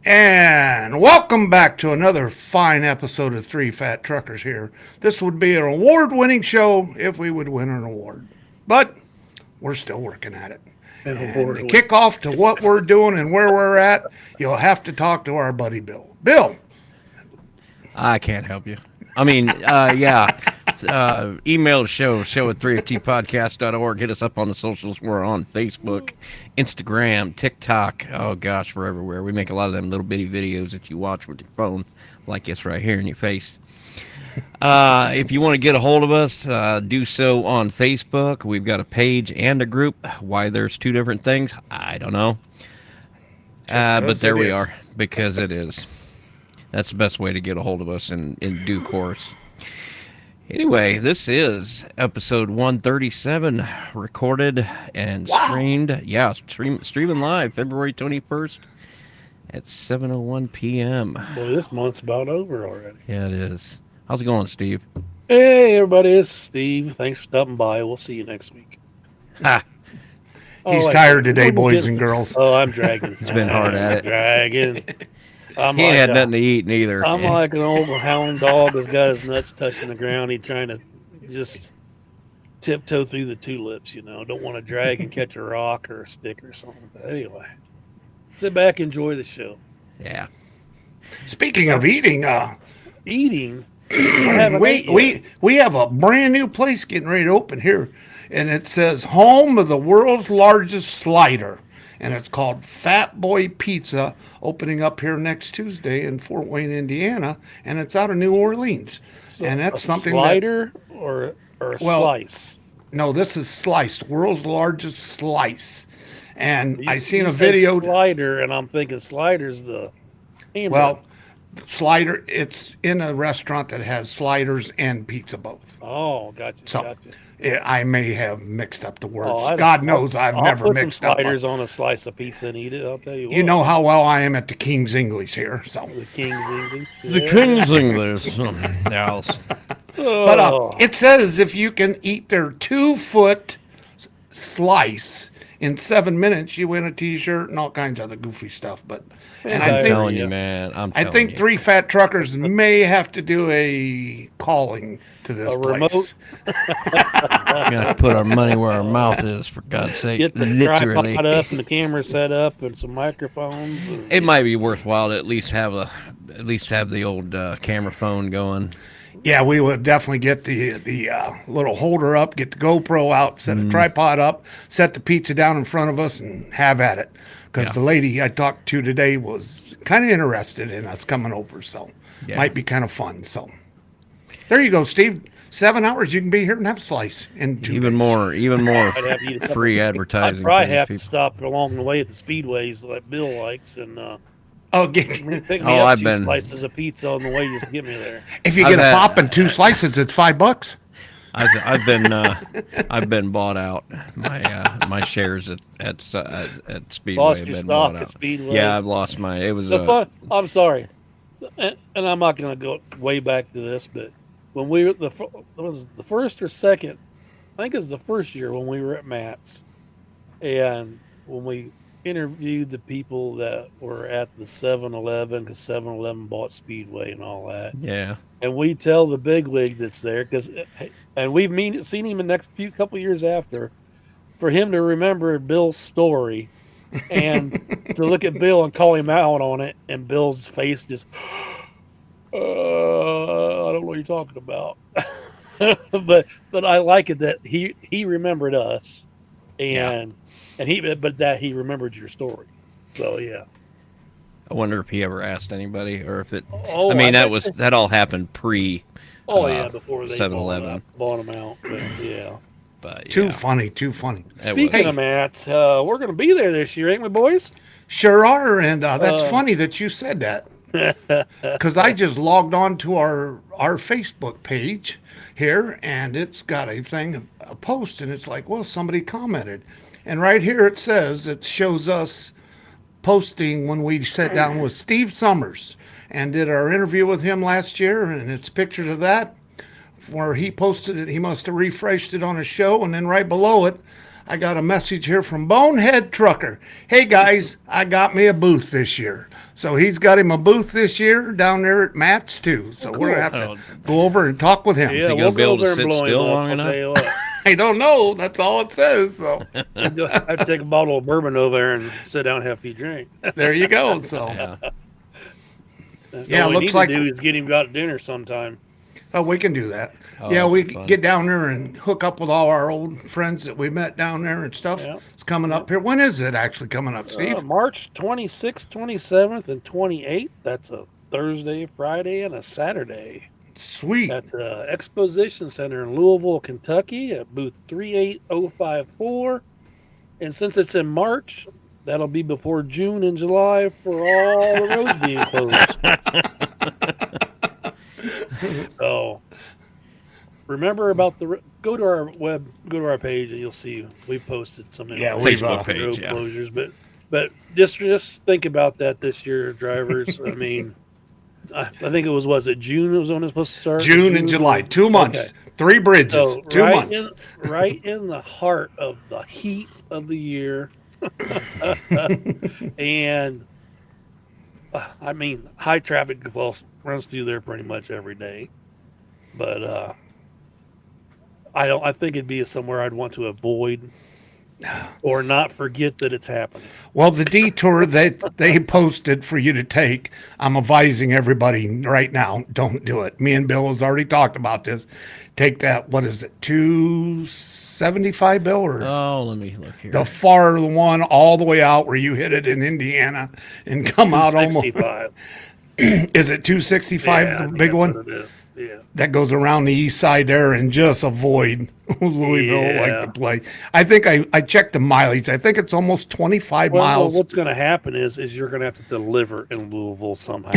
And welcome back to another fine episode of Three Fat Truckers here. This would be an award winning show if we would win an award. But we're still working at it. And to kick off to what we're doing and where we're at, you'll have to talk to our buddy Bill. Bill. I can't help you. I mean, yeah. Email the show at 3ftpodcast.org. Hit us up on the socials. We're on Facebook, Instagram, TikTok. Oh, gosh, we're everywhere. We make a lot of them little bitty videos that you watch with your phone, like this right here in your face. If you want to get a hold of us, do so on Facebook. We've got a page and a group. Why there's two different things, I don't know. But there we are, because it is. That's the best way to get a hold of us in due course. Anyway, this is episode 137, recorded and streamed. Yeah, streaming live February 21st at 7:01 p.m. Boy, this month's about over already. Yeah, it is. How's it going, Steve? Hey, everybody, it's Steve. Thanks for stopping by. We'll see you next week. Ha! He's tired today, boys and girls. Oh, I'm dragging. He's been hard at it. Dragging. He ain't had nothing to eat neither. I'm like an old hound dog that's got his nuts touching the ground. He's trying to just tiptoe through the tulips, Don't want to drag and catch a rock or a stick or something. But anyway, sit back, enjoy the show. Yeah. Speaking of eating, Eating? I we have a brand new place getting ready to open here, and it says home of the world's largest slider. And it's called Fat Boy Pizza, opening up here next Tuesday in Fort Wayne, Indiana, and it's out of New Orleans. So and that's something slider or a slice? No, this is sliced, world's largest slice. And I seen you a video. Slider, and I'm thinking slider's the hamburger. Well, slider. It's in a restaurant that has sliders and pizza both. Oh, gotcha. Gotcha. I may have mixed up the words. Oh, God knows I've never mixed up. I'll put some sliders on a slice of pizza and eat it. I'll tell you what. You know how well I am at the King's English here. So the King's English. The King's English. Yes. But it says if you can eat their 2-foot slice in 7 minutes, you win a T-shirt and all kinds of other goofy stuff. And I'm telling you, man. I think Three Fat Truckers may have to do a calling to this place. We're gonna put our money where our mouth is, for God's sake. Get the tripod up and the camera set up and some microphones. It might be worthwhile to at least have the old camera phone going. Yeah, we would definitely get the little holder up, get the GoPro out, set a tripod up, set the pizza down in front of us, and have at it. Because the lady I talked to today was kind of interested in us coming over, so might be kind of fun. So there you go, Steve. 7 hours, you can be here and have a slice. Even more free advertising. I'd probably have to stop along the way at the speedways like Bill likes and pick me up 2 slices of pizza on the way just to get me there. If you get a pop and 2 slices, it's $5. I've been bought out. My shares at Speedway Lost have your been stock bought at out. Speedway. Yeah, I've lost my. It was I'm sorry, and I'm not going to go way back to this, but when we were it was the first or second, I think it was the first year when we were at Matt's, and when we interviewed the people that were at the 7-Eleven, because 7-Eleven bought Speedway and all that. Yeah. And we tell the bigwig that's there, and we've seen him in the next couple years after, for him to remember Bill's story and to look at Bill and call him out on it, and Bill's face just, I don't know what you're talking about. but I like it that he remembered us, and that he remembered your story. So yeah. I wonder if he ever asked anybody, or if it. Oh, that all happened pre. Before they 7-Eleven bought them out. But yeah. But Too funny. Speaking of Matt, we're going to be there this year, ain't we, boys? Sure are, and that's funny that you said that, because I just logged on to our Facebook page here, and it's got a post, and it's like, well, somebody commented, and right here it shows us posting when we sat down with Steve Summers and did our interview with him last year, and it's pictures of that where he posted it. He must have refreshed it on his show, and then right below it I got a message here from Bonehead Trucker. Hey guys, I got me a booth this year. So he's got him a booth this year down there at Matt's too. So we're gonna have to go over and talk with him. Yeah, he we'll gonna be able go to over and sit blow him still up, long I'll enough? tell you what. I don't know. That's all it says. So I'd take a bottle of bourbon over there and sit down and have a few drinks. there you go. So Yeah. Yeah, All we looks need like- to do is get him out to dinner sometime. oh, we can do that. Oh, Yeah, we fun. get down there and hook up with all our old friends that we met down there and stuff. Yeah. It's coming up here. When is it actually coming up, Steve? March 26th, 27th, and 28th. That's a Thursday, Friday, and a Saturday Sweet. at the Exposition Center in Louisville, Kentucky at booth 38054. And since it's in March, that'll be before June and July for all the roads being closed. So remember about go to our page and you'll see we posted some Yeah, information we've, about the page, road yeah. closures, but just think about that this year, drivers. I mean, I think it was it June was when it was supposed to start? June and July, 2 months, Okay. 3 bridges, So 2 months. right in the heart of the heat of the year, and I mean, high traffic runs through there pretty much every day. But I think it'd be somewhere I'd want to avoid or not forget that it's happening. Well, the detour that they posted for you to take, I'm advising everybody right now, don't do it. Me and Bill has already talked about this. Take that, what is it, 275, Bill? Or Oh, let me look here. the far one all the way out where you hit it in Indiana and come out almost. 65. Is it 265, Yeah, I the think big that's one? what it is. Yeah. That goes around the east side there and just avoid Louisville like Yeah. to play. I think I checked the mileage. I think it's almost 25 Well, miles. what's going to happen is you're going to have to deliver in Louisville somehow.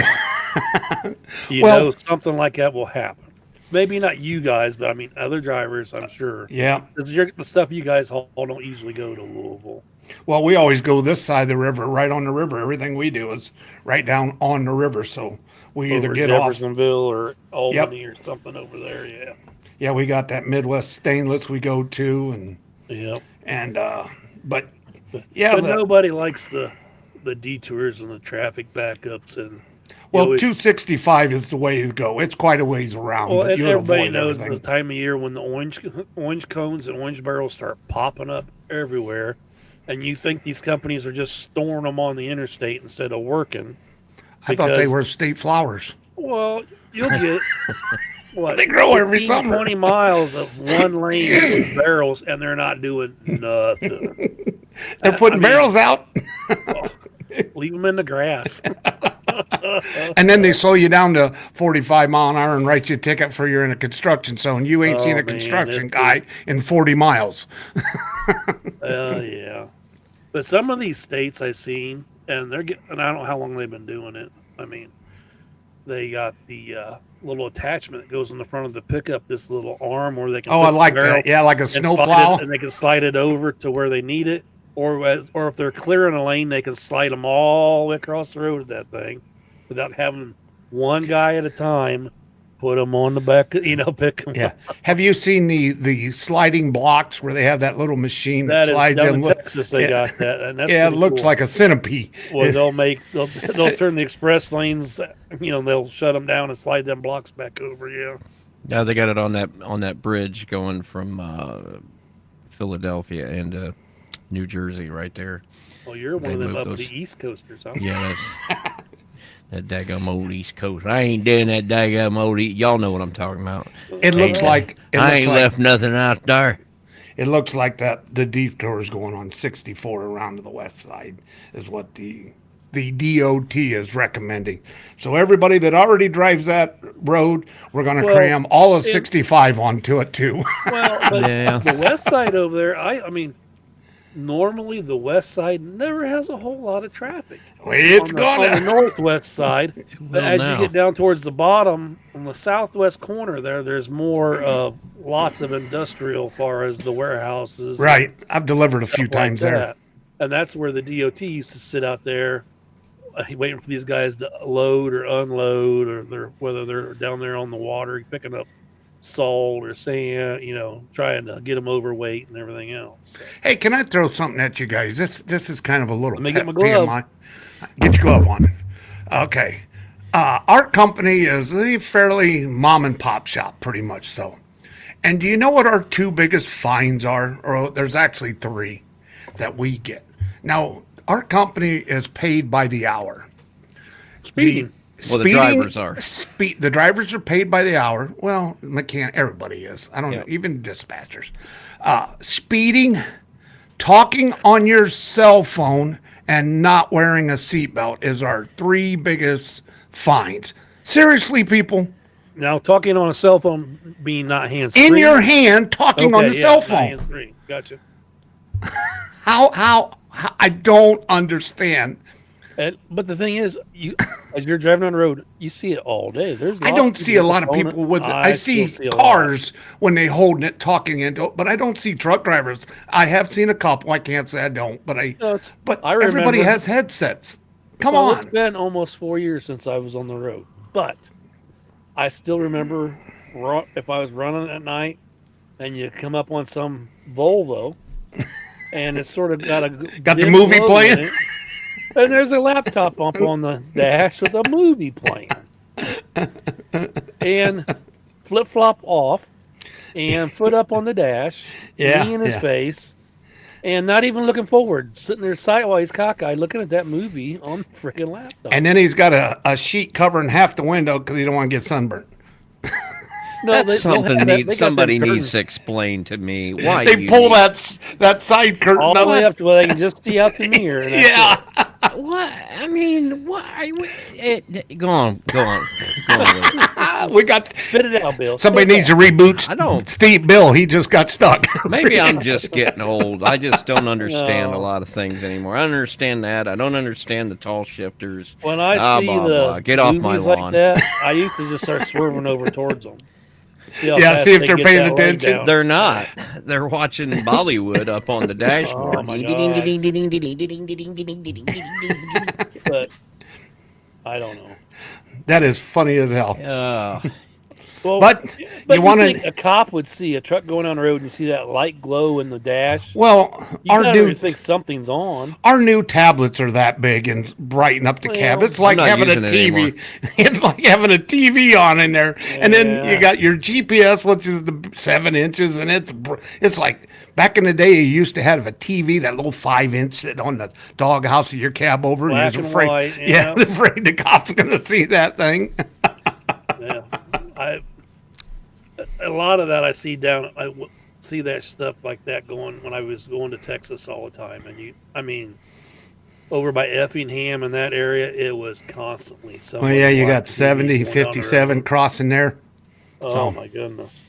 Well- know, something like that will happen. Maybe not you guys, but I mean other drivers, I'm sure. Yeah. It's the stuff you guys haul don't usually go to Louisville. Well, we always go this side of the river, right on the river. Everything we do is right down on the river. So we either Over get off. Jeffersonville or Albany or something over there. Yeah. Yeah, we got that Midwest Stainless we go to, Yep. but yeah, But nobody likes the detours and the traffic backups and well, always- 265 is the way to go. It's quite a ways around, Well, but and you everybody avoid knows everything. the time of year when the orange cones and orange barrels start popping up everywhere, and you think these companies are just storing them on the interstate instead of working. I thought they because- were state flowers. Well, you'll get what They grow every 15, summer. 20 miles of one lane with barrels, and they're not doing nothing. They're putting barrels out, Leave them in the grass. and then they slow you down to 45 mile an hour and write you a ticket for you're in a construction zone. You ain't seen Oh, a man, construction it's guy in 40 miles. Yeah. But some of these states I've seen, and I don't know how long they've been doing it. I mean, they got the little attachment that goes on the front of the pickup, this little arm where they can. Oh, put I the like barrel that. Yeah, like a and snow slide plow. it, and they can slide it over to where they need it, or if they're clearing a lane, they can slide them all the way across the road with that thing, without having one guy at a time put them on the back. Pick them. Yeah. Have you seen the sliding blocks where they have that little machine that, That is slides down in? in Look- Texas. They yeah. got that, and that's Yeah, it pretty looks cool. like a centipede. Well, they'll turn the express lanes. They'll shut them down and slide them blocks back over. Yeah. Yeah, they got it on that bridge going from Philadelphia into New Jersey right there. Well, you're one They of them moved up those- the East Coasters, huh? Yeah, that's that daggum old East Coast. I ain't doing that daggum old Y'all know what I'm talking about. It looks like I ain't left nothing out there. it looks like that the detour is going on 64 around to the west side is what the DOT is recommending. So everybody that already drives that road, we're going to Well, cram all of 65 onto it too. Well, but Yeah. the west side over there, I mean, normally the west side never has a whole lot of traffic. It's on the going to. northwest side, but will as now. you get down towards the bottom, on the southwest corner there's more lots of industrial, as far as the warehouses. Right. I've delivered a few like times there. that. And that's where the DOT used to sit out there, waiting for these guys to load or unload, or whether they're down there on the water picking up salt or sand, trying to get them overweight and everything else. So, Hey, can I throw something at you guys? This is kind of a little Let me pet get my peeve of glove. mine. Get your glove on. Okay. Our company is a fairly mom and pop shop, pretty much so. And do you know what our two biggest fines are? Or there's actually three that we get. Now, our company is paid by the hour. Speeding. Well, the drivers are. The drivers are paid by the hour. Well, everybody is. I don't know, Yep. even dispatchers. Speeding, talking on your cell phone, and not wearing a seatbelt is our three biggest fines. Seriously, people, Now, talking on a cell phone being not hands-free. in your hand, talking on the cell not phone. hands-free. Gotcha. How I don't understand. But the thing is, as you're driving on the road, you see it all day. I don't see a lot of people with it. I see still a lot. cars when they holding it, talking into it, but I don't see truck drivers. I have seen a couple. I can't say I don't, but but I everybody remember- has headsets. Come Well, on. it's been almost 4 years since I was on the road, but I still remember if I was running at night and you come up on some Volvo and it's sort of got a Got the dim movie glow playing? in it, and there's a laptop up on the dash with a movie playing, and flip flop off, and foot up on the dash, Yeah, knee in his yeah. face. And not even looking forward, sitting there sideways, cockeyed, looking at that movie on the freaking laptop. And then he's got a sheet covering half the window because he don't want to get sunburned. No, That's they don't something have that. They got somebody them needs curtains to explain to me. Why They you pull need- that side curtain all the way up. up to where they can just see out the mirror. And that's Yeah. What? I mean, why? Go on. Willie. We got it. Spit it out, Bill. somebody Spit it needs to out. reboot I don't- Steve Bill. He just got stuck. Maybe I'm just getting old. I just don't understand a No. lot of things anymore. I understand that. I don't understand the tall shifters. When I Ah, see blah, the blah. Get off my movies lawn. like that, I used to just start swerving over towards them. See how Yeah, fast see if they they're get paying that leg attention. down. They're not. They're watching Bollywood up on the dashboard. Oh my But I don't know. That is funny as hell. Well, But you want think to? a cop would see a truck going down the road and you see that light glow in the dash. Well, You our gotta new think something's on. our new tablets are that big and brighten up the cab. Well, It's like I'm not having a using it TV. anymore. It's like having a TV on in there, and then Yeah. you got your GPS, which is the 7 inches, and it's like back in the day you used to have a TV, that little 5-inch sitting on the doghouse of your cab over, Black and and you're afraid, white, yeah, yeah. afraid the cop's gonna see that thing. Yeah, a lot of that I see see that stuff like that going when I was going to Texas all the time, and over by Effingham and that area, it was constantly. Well, yeah, you got 70, 57 crossing there. Oh so. my goodness!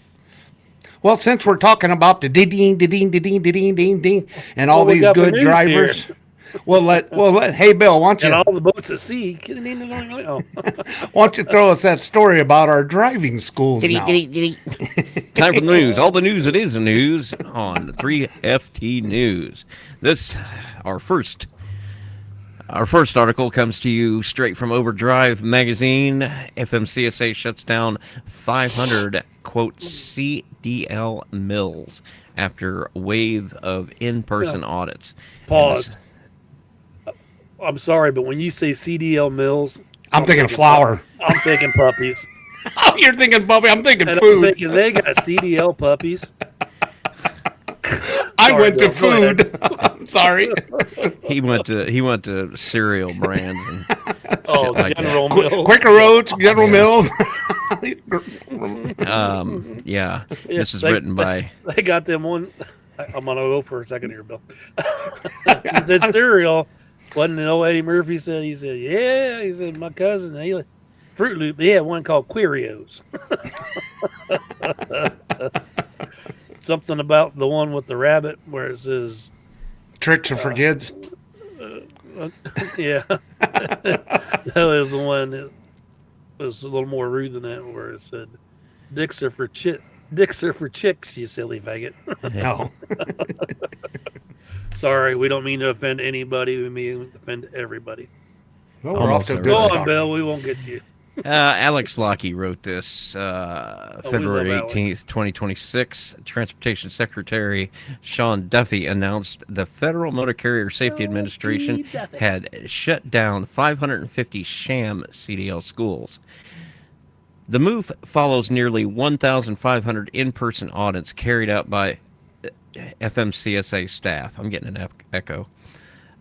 Well, since we're talking about the ding, ding, ding, ding, ding, ding, ding, and all Well, we these got the good news drivers, we'll let. Hey, Bill, why And don't all the boats at sea. Oh. you throw us that story about our driving schools now? Time for the news. All the news that is news on the 3FT News. Our first article comes to you straight from Overdrive magazine. FMCSA shuts down 500 quote CDL mills after wave of in-person audits. Pause. I'm sorry, but when you say CDL mills, I'm thinking flour. I'm thinking puppies. Oh, you're thinking Bubby. I'm thinking And I'm food. thinking they got CDL puppies. I Sorry, went to Bill, go ahead. food. I'm sorry. He went to cereal brands and Oh, like that. General Mills. Quaker Oats, General Mills. Yeah. Yeah, This is they- written by They got them one. I'm gonna go for a second here, Bill. He said cereal. Wasn't it old Eddie Murphy said? He said, yeah. He said my cousin. Fruit Loop. He had one called Querios. Something about the one with the rabbit where it says, Tricks are for kids. yeah. That was the one that was a little more rude than that, where it said, Dicks are for chicks, you silly faggot. No. Sorry, we don't mean to offend anybody. We mean to offend everybody. Well, we're off Almost to a every- good Go start. on, Bill. We won't get to you. Alex Lockie wrote this we February love 18th, 2026. Transportation Secretary Sean Duffy announced the Federal Motor Carrier Safety Administration had shut down 550 sham CDL schools. The move follows nearly 1,500 in-person audits carried out by FMCSA staff. I'm getting an echo.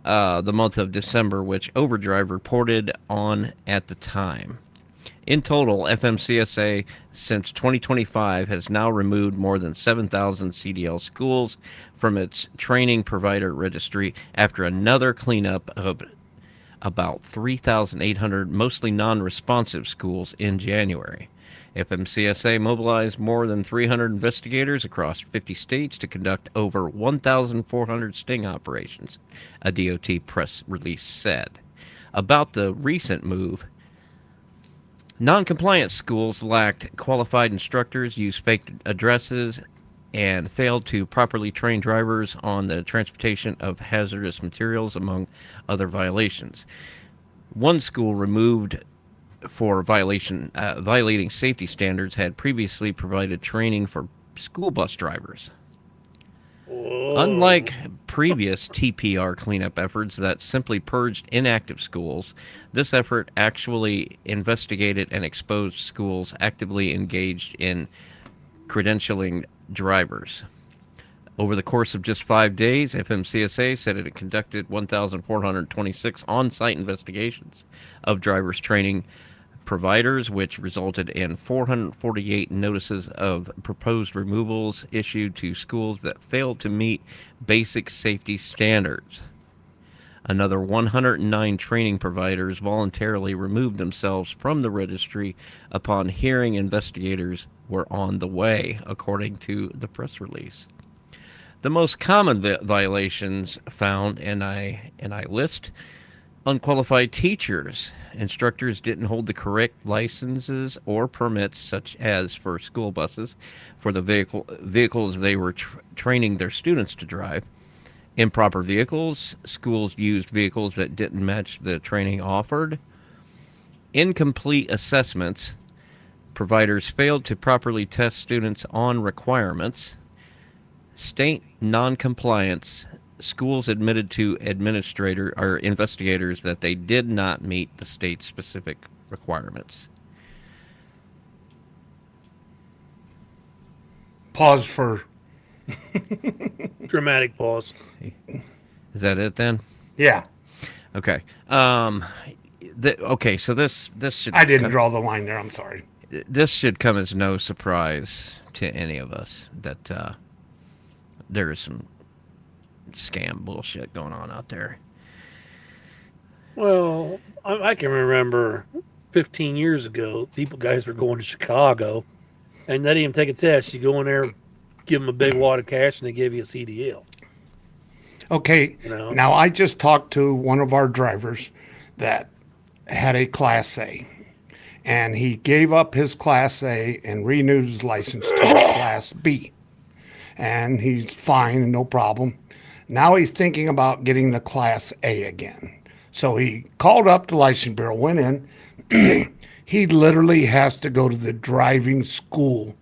The month of December, which Overdrive reported on at the time. In total, FMCSA since 2025 has now removed more than 7,000 CDL schools from its training provider registry after another cleanup of about 3,800 mostly non-responsive schools in January. FMCSA mobilized more than 300 investigators across 50 states to conduct over 1,400 sting operations, a DOT press release said. About the recent move, non-compliant schools lacked qualified instructors, used fake addresses, and failed to properly train drivers on the transportation of hazardous materials, among other violations. One school removed for violating safety standards had previously provided training for school bus drivers. Whoa. Unlike previous TPR cleanup efforts that simply purged inactive schools, this effort actually investigated and exposed schools actively engaged in credentialing drivers. Over the course of just 5 days, FMCSA said it had conducted 1,426 on-site investigations of drivers training providers, which resulted in 448 notices of proposed removals issued to schools that failed to meet basic safety standards. Another 109 training providers voluntarily removed themselves from the registry upon hearing investigators were on the way, according to the press release. The most common violations found, and I list, unqualified teachers. Instructors didn't hold the correct licenses or permits, such as for school buses, for the vehicles they were training their students to drive. Improper vehicles. Schools used vehicles that didn't match the training offered. Incomplete assessments. Providers failed to properly test students on requirements. State non-compliance. Schools admitted to investigators that they did not meet the state-specific requirements. Pause for. Dramatic pause. Is that it then? Yeah, Okay. Okay. So this should. I didn't draw the line there. I'm sorry. This should come as no surprise to any of us that there is some scam bullshit going on out there. Well, I can remember 15 years ago, guys were going to Chicago, and they didn't even take a test. You go in there, give them a big wad of cash, and they give you a CDL. Okay, You know? now I just talked to one of our drivers that had a Class A, and he gave up his Class A and renewed his license to a Class B. And he's fine, no problem. Now he's thinking about getting the Class A again. So he called up the license bureau, went in. He literally has to go to the driving school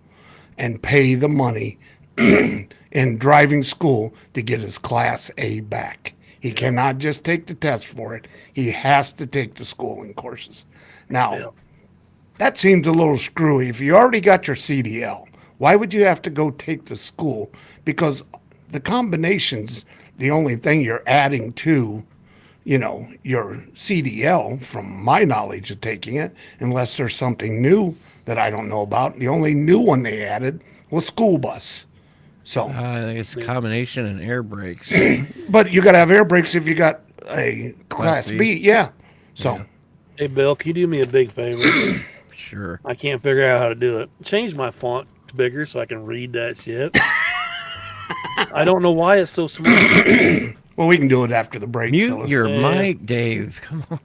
and pay the money in driving school to get his Class A back. He cannot just take the test for it. He has to take the schooling courses. Now, that seems a little screwy. If you already got your CDL, why would you have to go take the school? Because the combination's the only thing you're adding to, your CDL, from my knowledge of taking it, unless there's something new that I don't know about. The only new one they added was school bus. So, I think it's a combination and air brakes. but you got to have air brakes if you got a Class B. Yeah. So, Hey, Bill, can you do me a big favor? Sure. I can't figure out how to do it. Change my font to bigger so I can read that shit. I don't know why it's so small. well, we can do it after the break. Mute so your Yeah. mic, Dave. Come on.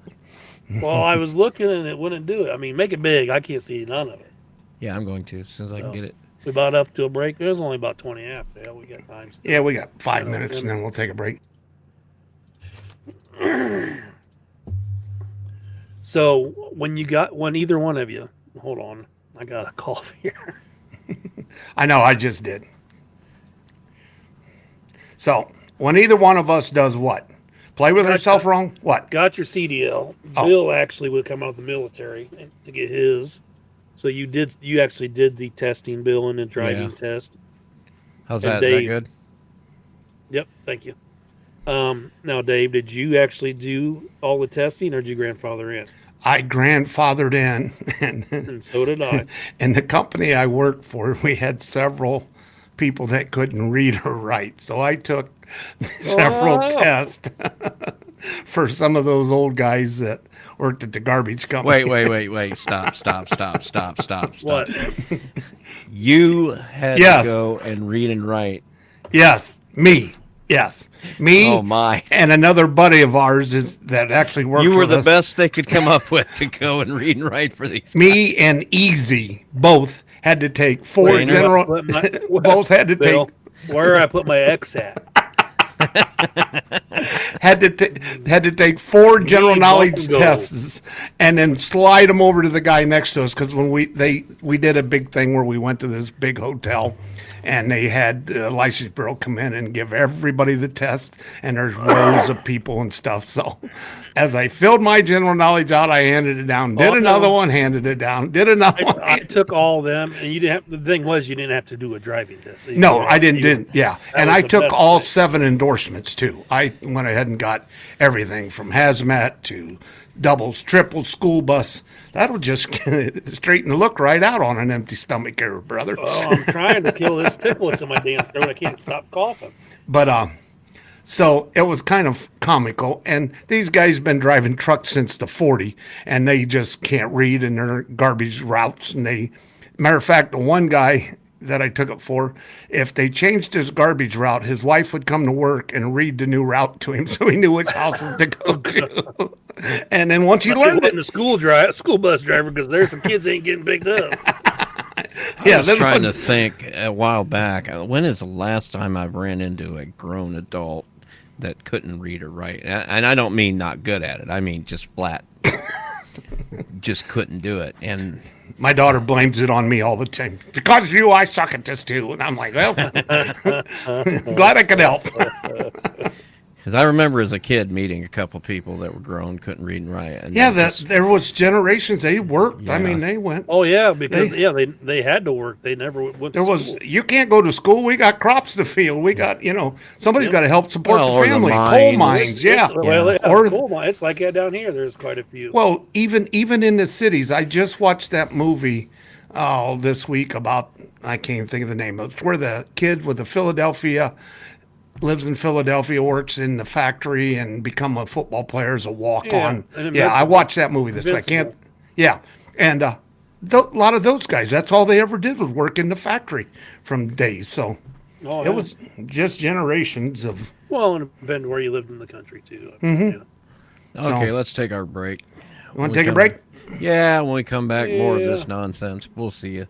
Well, I was looking and it wouldn't do it. I mean, make it big. I can't see none of it. Yeah, I'm going to as soon as I can get it. We about up to a break. There's only about 20 after. Yeah, we got time still. Yeah, we got 5 minutes and then we'll take a break. So when either one of you, hold on, I got a cough here. I know, I just did. So when either one of us does what? Play with herself wrong? What? Got your CDL. Oh. Bill actually would come out of the military to get his. So you actually did the testing, Bill, and the driving test. How's And that? Dave- That good? Yep, thank you. Now, Dave, did you actually do all the testing, or did you grandfather in? I grandfathered in, And so did I. and the company I worked for, we had several people that couldn't read or write. So I took several Wow. tests for some of those old guys that worked at the garbage company. Wait. Stop. What? You had Yes. to go and read and write. Yes, me. Yes, me. Oh, my. And another buddy of ours that actually worked. You were for the us. best they could come up with to go and read and write for these. Me and Easy both had to take four Wait, general. Put my- both had to Bill, take where I put my X at? had to take four general Me, knowledge Buck and Go. tests and then slide them over to the guy next to us, because when we did a big thing where we went to this big hotel and they had the license bureau come in and give everybody the test, and there's rows of people and stuff. So as I filled my general knowledge out, I handed it down, did Oh, another no. one, handed it down, did another one. I took all of them, and you didn't have. The thing was, you didn't have to do a driving test. You No, were- I didn't. you were- Yeah, that and was I the took best all thing. 7 endorsements too. I went ahead and got everything from hazmat to doubles, triples, school bus. That'll just straighten the look right out on an empty stomach, here, brother. Oh, I'm trying to kill this tickle that's in my damn throat. I can't stop coughing. But so it was kind of comical. And these guys been driving trucks since the 40, and they just can't read, and they're garbage routes. And matter of fact, the one guy that I took it for, if they changed his garbage route, his wife would come to work and read the new route to him, so he knew which houses to go to. And then once he It learned it, wasn't a school bus driver, because there's some kids ain't getting picked up. I was this trying one- to think a while back. When is the last time I've ran into a grown adult that couldn't read or write? And I don't mean not good at it. I mean just flat. Just couldn't do it. And my daughter blames it on me all the time. Because of you, I suck at this too. And I'm like, well, glad I could help. because I remember as a kid meeting a couple people that were grown, couldn't read and write. And Yeah, they just- there was generations. They worked. I Yeah. mean, they went. Oh yeah, because they had to work. They never went. There to was, school. you can't go to school. We got crops to field. We got, somebody's got to help support Well, the or the family. Coal mines. mines, yeah. Well, yeah, Or- coal mine. It's like that down here. There's quite a few. Well, even in the cities, I just watched that movie this week about, I can't even think of the name. It's where the kid with the Philadelphia lives in Philadelphia, works in the factory, and become a football player as a walk-on. Yeah, and Yeah, I Invincible. watched that movie this week. I can't. Invincible. Yeah, and a lot of those guys, that's all they ever did was work in the factory from days. So Oh, it yeah. was just generations of. Well, and it depends where you lived in the country too. Mm-hmm. Yeah. Okay, So- let's take our break. You want We to take a come- break? Yeah, when we come back, more of Yeah. this nonsense. We'll see you.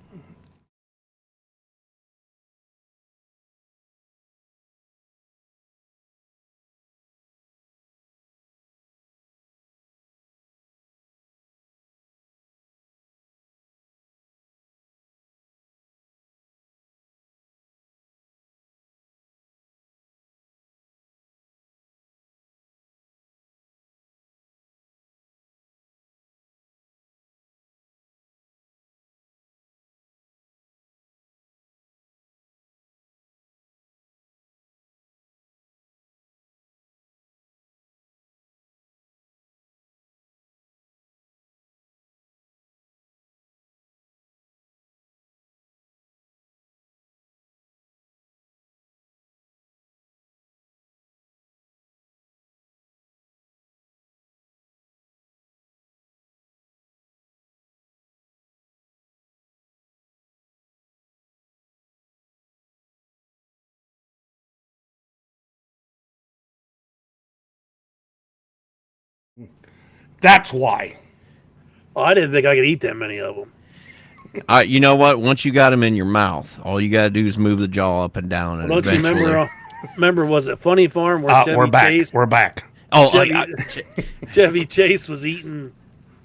That's why. Oh, I didn't think I could eat that many of them. You know what? Once you got them in your mouth, all you got to do is move the jaw up and down, and Don't you eventually. remember? Remember, was it Funny Farm where Chevy We're back. Chase? We're back. Oh, Chevy Chase was eating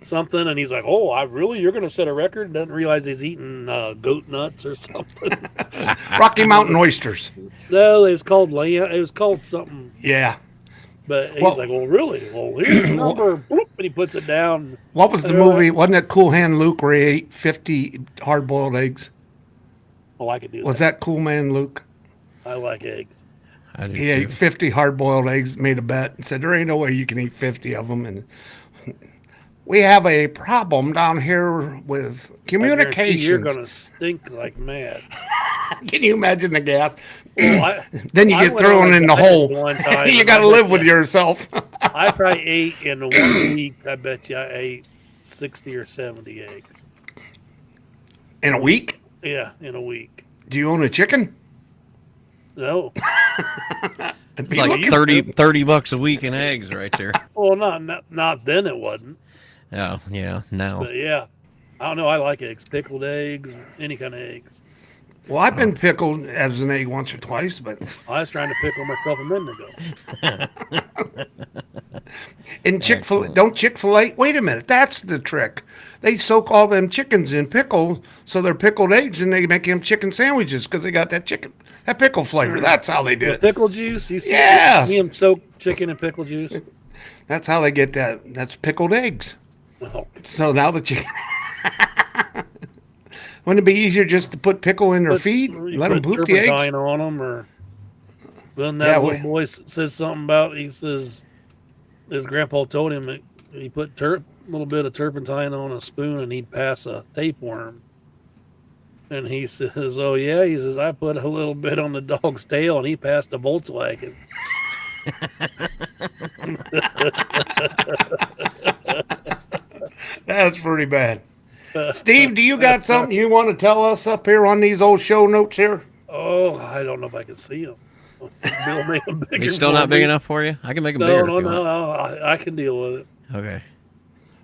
something, and he's like, "Oh, you're going to set a record?" Doesn't realize he's eating goat nuts or something. Rocky Mountain oysters. No, it was called land. It was called something. Yeah. But he's Well- like, "Well, really? Well, here's the number." Bloop, and he puts it down. What was the movie? Wasn't it Cool Hand Luke where he ate 50 hard-boiled eggs? Oh, I could do Was that. that Cool Man Luke? I like eggs. I do He ate too. 50 hard-boiled eggs, made a bet, and said, there ain't no way you can eat 50 of them. And we have a problem down here with I guarantee you're communication. going to stink like mad. Can you imagine the gas? Well, Then you I get went thrown on a in the diet hole. one time, You and got to I live bet with you- yourself. I probably ate in 1 week. I bet you I ate 60 or 70 eggs. In a week? Yeah, in a week. Do you own a chicken? No, It'd be Like looking- 30 bucks a week in eggs right there. well, not then. It wasn't. Oh, yeah, now. But yeah, I don't know. I like eggs, pickled eggs, any kind of eggs. Well, I've been pickled as an egg once or twice, but I was trying to pickle myself a minute ago. in Chick-fil-A, Excellent. don't Chick-fil-A, wait a minute, that's the trick. They soak all them chickens in pickle, so they're pickled eggs, and they make them chicken sandwiches because they got that pickle flavor. That's how they did The it. pickle juice. You see, Yes. see them soak chicken in pickle juice. That's how they get that. That's pickled eggs. Oh, So now the chicken. Wouldn't it be easier just to put pickle in their feed? You Let them put poop the eggs? turpentine on them, or then that Yeah, little boy said something about. He says his grandpa told him that he put a little bit of turpentine on a spoon and he'd pass a tapeworm. And he says, "Oh yeah," he says, "I put a little bit on the dog's tail and he passed a Volkswagen." That's pretty bad. Steve, do you got something you want to tell us up here on these old show notes here? Oh, I don't know if I can see him. Bill made him bigger. He's still for not me. big enough for you? I can make him No, bigger no, if you no, want. no. I can deal with it. Okay.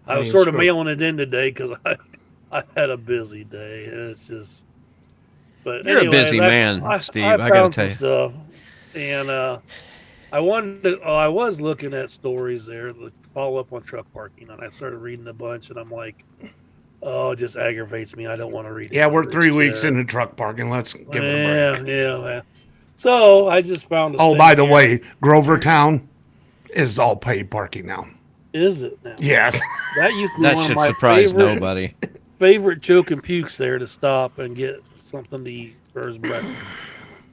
I was mean, sort of sure. mailing it in today because I had a busy day, and it's just. But You're a anyways, busy man, Steve, I gotta found tell some stuff, and I wanted. I was looking at stories there, to follow up on truck parking, and I started reading a bunch, and I'm like, oh, it just aggravates me. I don't want to read it. Yeah, we're It's 3 weeks just- into truck parking. Let's give it a Yeah, break. yeah. So I just found. Oh, thing by the here. way, Grover Town is all paid parking now. Is it now? Yes. That used to be That one of should my surprise favorite, nobody. favorite choke and pukes there to stop and get something to eat for his breakfast.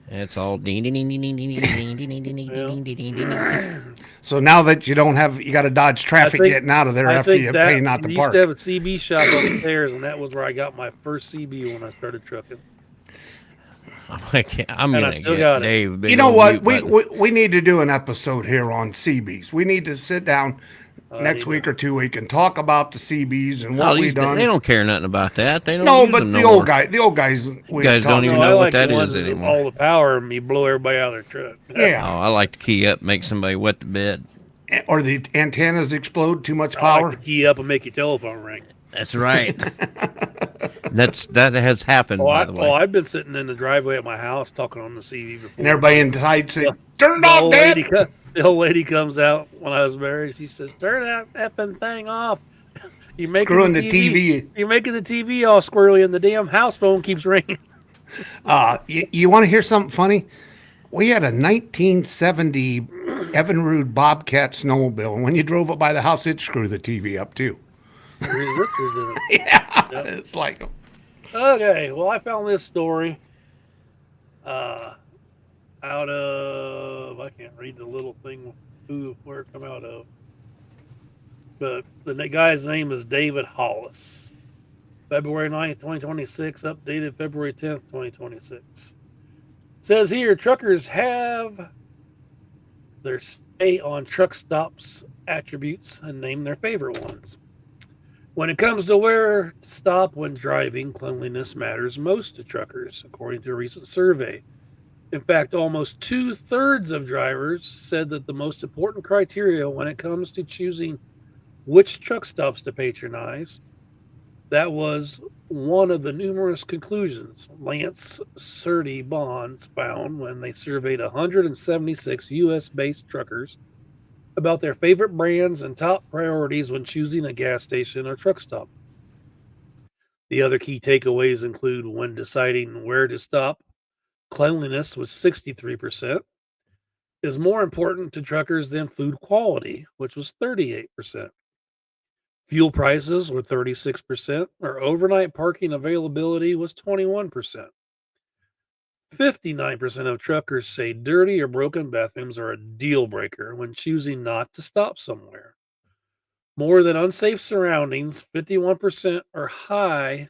It's all ding ding ding ding ding ding ding ding ding ding ding ding ding ding. So now that you don't have, you got to dodge traffic think- getting out of there I after think you that pay not we to used park. to have a CB shop upstairs, and that was where I got my first CB when I started trucking. I'm And I gonna still get got it. Dave. a big You know old what? mute We, button. we need to do an episode here on CBs. We need to sit down next week or 2 weeks and talk about the CBs and what Oh, we these- done. they don't care nothing about that. They don't. No, use but them the no old more. guys, we guys don't talk even about. know I what like that the is ones that anymore. all the power and you blow everybody out of their truck. Yeah, Oh, I like to key up, make somebody wet the bed. or the antennas explode too much I power. like to key up and make your telephone ring. That's right. that has happened, by the way. I've been sitting in the driveway at my house talking on the CB before. And everybody in tights say, "Turn it the off, old Dad." the old lady comes out when I was married. She says, "Turn that effing thing off. You're making Screwing the TV. You're making the TV all squirrely, and the damn house phone keeps ringing." You want to hear something funny? We had a 1970 Evinrude Bobcat snowmobile, and when you drove it by the house, it screwed the TV up too. Resistors in it. Yeah, it's like, Okay, well, I found this story out of, I can't read the little thing, where it come out of. But the guy's name is David Hollis. February 9th, 2026, updated February 10th, 2026. Says here, truckers have their say on truck stops attributes and name their favorite ones. When it comes to where to stop when driving, cleanliness matters most to truckers, according to a recent survey. In fact, almost 2/3 of drivers said that the most important criteria when it comes to choosing which truck stops to patronize, that was one of the numerous conclusions Lance Surdy Bonds found when they surveyed 176 U.S.-based truckers about their favorite brands and top priorities when choosing a gas station or truck stop. The other key takeaways include when deciding where to stop, cleanliness was 63%, is more important to truckers than food quality, which was 38%. Fuel prices were 36%, or overnight parking availability was 21%. 59% of truckers say dirty or broken bathrooms are a deal breaker when choosing not to stop somewhere. More than unsafe surroundings, 51%, or high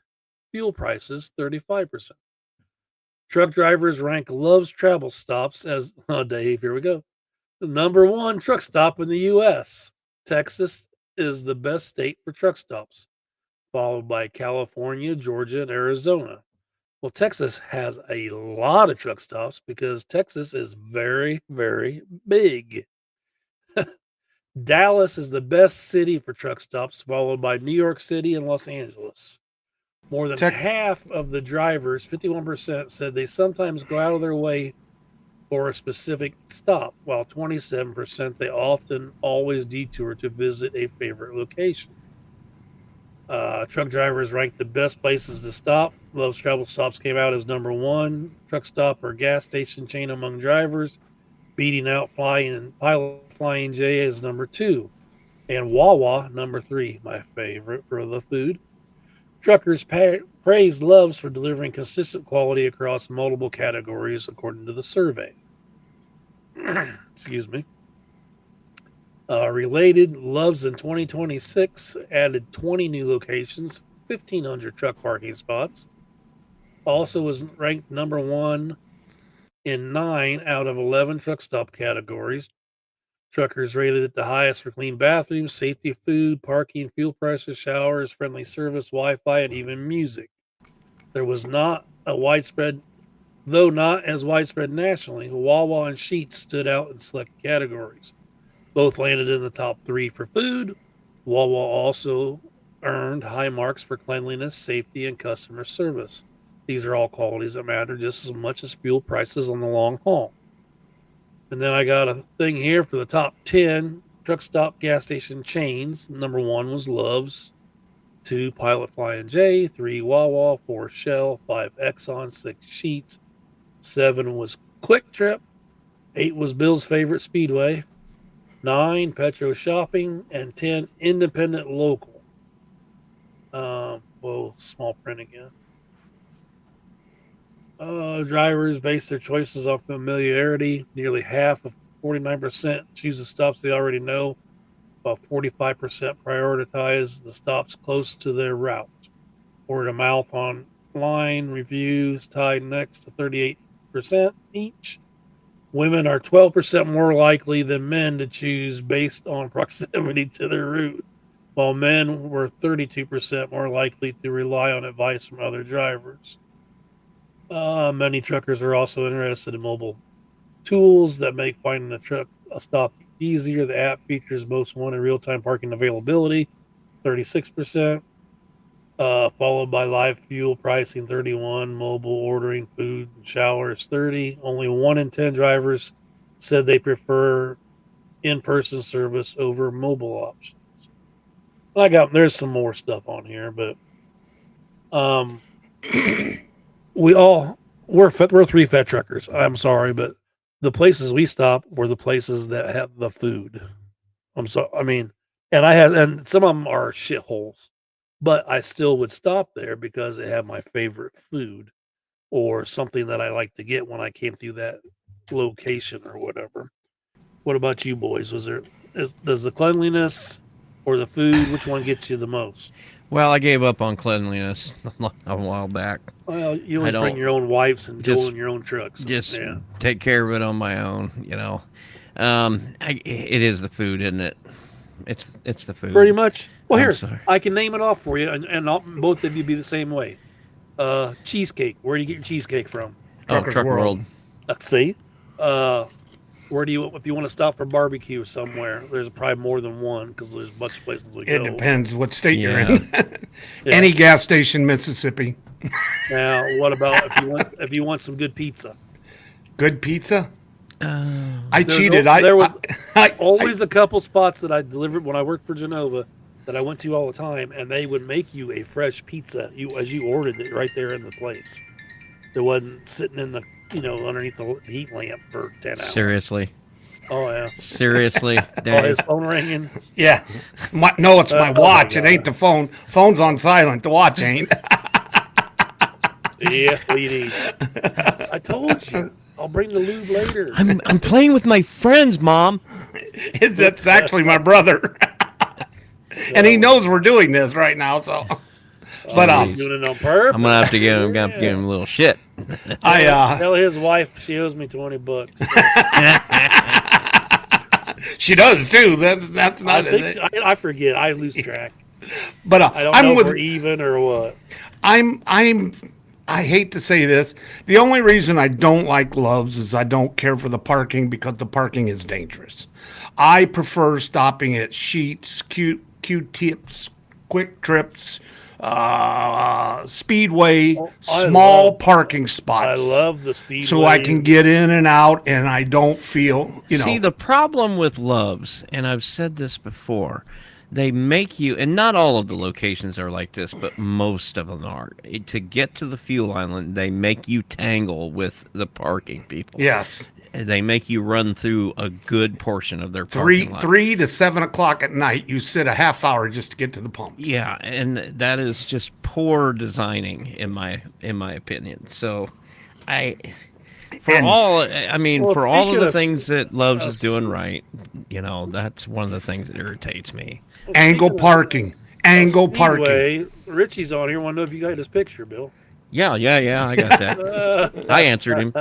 fuel prices, 35%. Truck drivers rank Love's travel stops as, oh, Dave, here we go, the number one truck stop in the U.S. Texas is the best state for truck stops, followed by California, Georgia, and Arizona. Well, Texas has a lot of truck stops because Texas is very, very big. Dallas is the best city for truck stops, followed by New York City and Los Angeles. More than half of the drivers, 51%, said they sometimes go out of their way for a specific stop, while 27% they often always detour to visit a favorite location. Truck drivers ranked the best places to stop. Love's Travel Stops came out as number one truck stop or gas station chain among drivers, beating out Pilot Flying J as number two, and Wawa number three, my favorite for the food. Truckers praise Love's for delivering consistent quality across multiple categories, according to the survey. Excuse me. Related, Love's in 2026 added 20 new locations, 1,500 truck parking spots. Also was ranked number one in 9 out of 11 truck stop categories. Truckers rated it the highest for clean bathrooms, safety, food, parking, fuel prices, showers, friendly service, Wi-Fi, and even music. There was not a widespread, though not as widespread nationally, Wawa and Sheetz stood out in select categories. Both landed in the top 3 for food. Wawa also earned high marks for cleanliness, safety, and customer service. These are all qualities that matter just as much as fuel prices on the long haul. And then I got a thing here for the top 10 truck stop gas station chains. Number 1 was Love's, 2 Pilot Flying J, 3 Wawa, 4 Shell, 5 Exxon, 6 Sheetz, 7 was Quick Trip, 8 was Bill's Favorite Speedway, 9 Petro Shopping, and 10 Independent Local. Small print again. Drivers base their choices off familiarity. Nearly half of 49% choose the stops they already know, while 45% prioritize the stops close to their route. Word of mouth online reviews tied next to 38% each. Women are 12% more likely than men to choose based on proximity to their route, while men were 32% more likely to rely on advice from other drivers. Many truckers are also interested in mobile tools that make finding a stop easier. The app features most wanted real-time parking availability, 36%, followed by live fuel pricing, 31, mobile ordering food and showers, 30. Only 1 in 10 drivers said they prefer in-person service over mobile options. There's some more stuff on here, but we're 3 fat truckers. I'm sorry, but the places we stop were the places that have the food. And some of them are shitholes, but I still would stop there because they have my favorite food or something that I like to get when I came through that location or whatever. What about you boys? Does the cleanliness or the food, which one gets you the most? Well, I gave up on cleanliness a while back. Well, you always bring your own wipes and go in your own trucks. Just take care of it on my own, you know. It is the food, isn't it? It's the food. Pretty much. Well, I can name it off for you, and both of you be the same way. Cheesecake. Where do you get your cheesecake from? Truck World. Let's see. Where do you, if you want to stop for barbecue somewhere, there's probably more than one because there's a bunch of places we go. It depends what state you're in. Any gas station, Mississippi. Now, what about if you want some good pizza? Good pizza? I There's cheated. there was I always a couple spots that I delivered when I worked for Genova that I went to all the time, and they would make you a fresh pizza as you ordered it right there in the place. It wasn't sitting in the underneath the heat lamp for 10 hours. Seriously. Oh yeah. Seriously, Oh, Dave. his phone ringing. yeah. No, it's my Oh, my watch. It God. ain't the phone. Phone's on silent. The watch ain't. Yeah, what do you need? I told you. I'll bring the lube later. I'm playing with my friends, Mom. That's actually my brother. And he knows we're doing this right now, so. But Jeez. Doing it on purpose. I'm gonna have to give him a little shit. Tell his wife she owes me $20. She does too. That's not I forget. I lose track. But I don't I'm know if with we're even or what. I hate to say this. The only reason I don't like Love's is I don't care for the parking because the parking is dangerous. I prefer stopping at Sheets, Q-tips, Quick Trips, Speedway, small parking I spots. love the speed. So I can get in and out and I don't feel, See, the problem with Love's, and I've said this before, they make you, and not all of the locations are like this, but most of them are. To get to the fuel island, they make you tangle with the parking people. Yes. They make you run through a good portion of their parking lot. 3 to 7 o'clock at night, you sit a half hour just to get to the pump. Yeah, and that is just poor designing in my opinion. So, for all of the things that Love's is doing right, that's one of the things that irritates me. Angle parking. Speedway, Richie's on here. Want to know if you got his picture, Bill? Yeah, I got that. I answered him.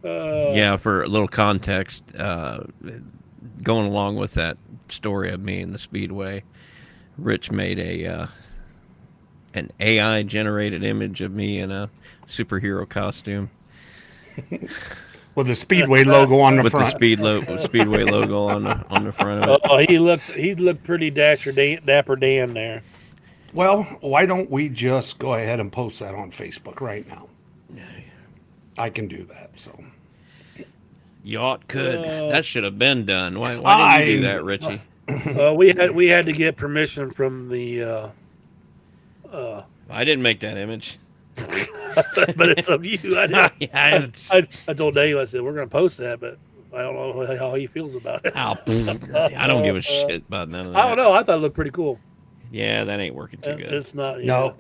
Yeah, for a little context, going along with that story of me and the Speedway, Rich made an AI generated image of me in a superhero costume With the Speedway logo on the with front. the Speedway logo on the front of it. Oh, he looked pretty Dapper Dan there. Well, why don't we just go ahead and post that on Facebook right now? I can do that. So Yacht could. That should have been done. Why didn't you do that, Richie? We had to get permission from the. I didn't make that image. But it's of you. I told Dave. I said we're going to post that, but I don't know how he feels about it. I don't give a shit about none of that. I don't know. I thought it looked pretty cool. Yeah, that ain't working too good. It's not. no,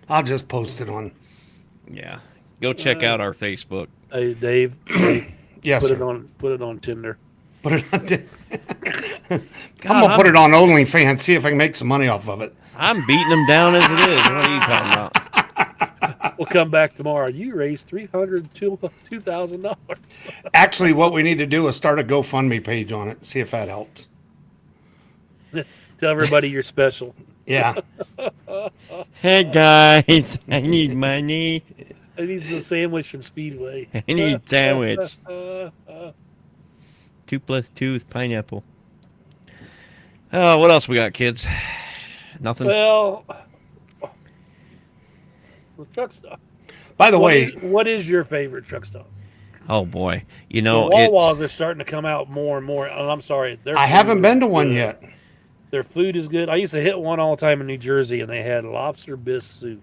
I'll just post it on. Yeah, go check out our Facebook. Hey, Dave. Yes, put sir. it on Tinder. Put it on. I'm gonna put it on OnlyFans. See if I can make some money off of it. I'm beating them down as it is. What are you talking about? We'll come back tomorrow. You raised $2,000. Actually, what we need to do is start a GoFundMe page on it. See if that helps. Tell everybody you're special. Yeah. Hey guys, I need money. I need a sandwich from Speedway. I need sandwich. 2 + 2 is pineapple. Oh, what else we got, kids? Nothing. Well, the truck stop. By the way, What is your favorite truck stop? Oh boy, The Wawa's are starting to come out more and more. And I'm sorry, I haven't been to one yet. Their food is good. I used to hit one all the time in New Jersey, and they had lobster bisque soup.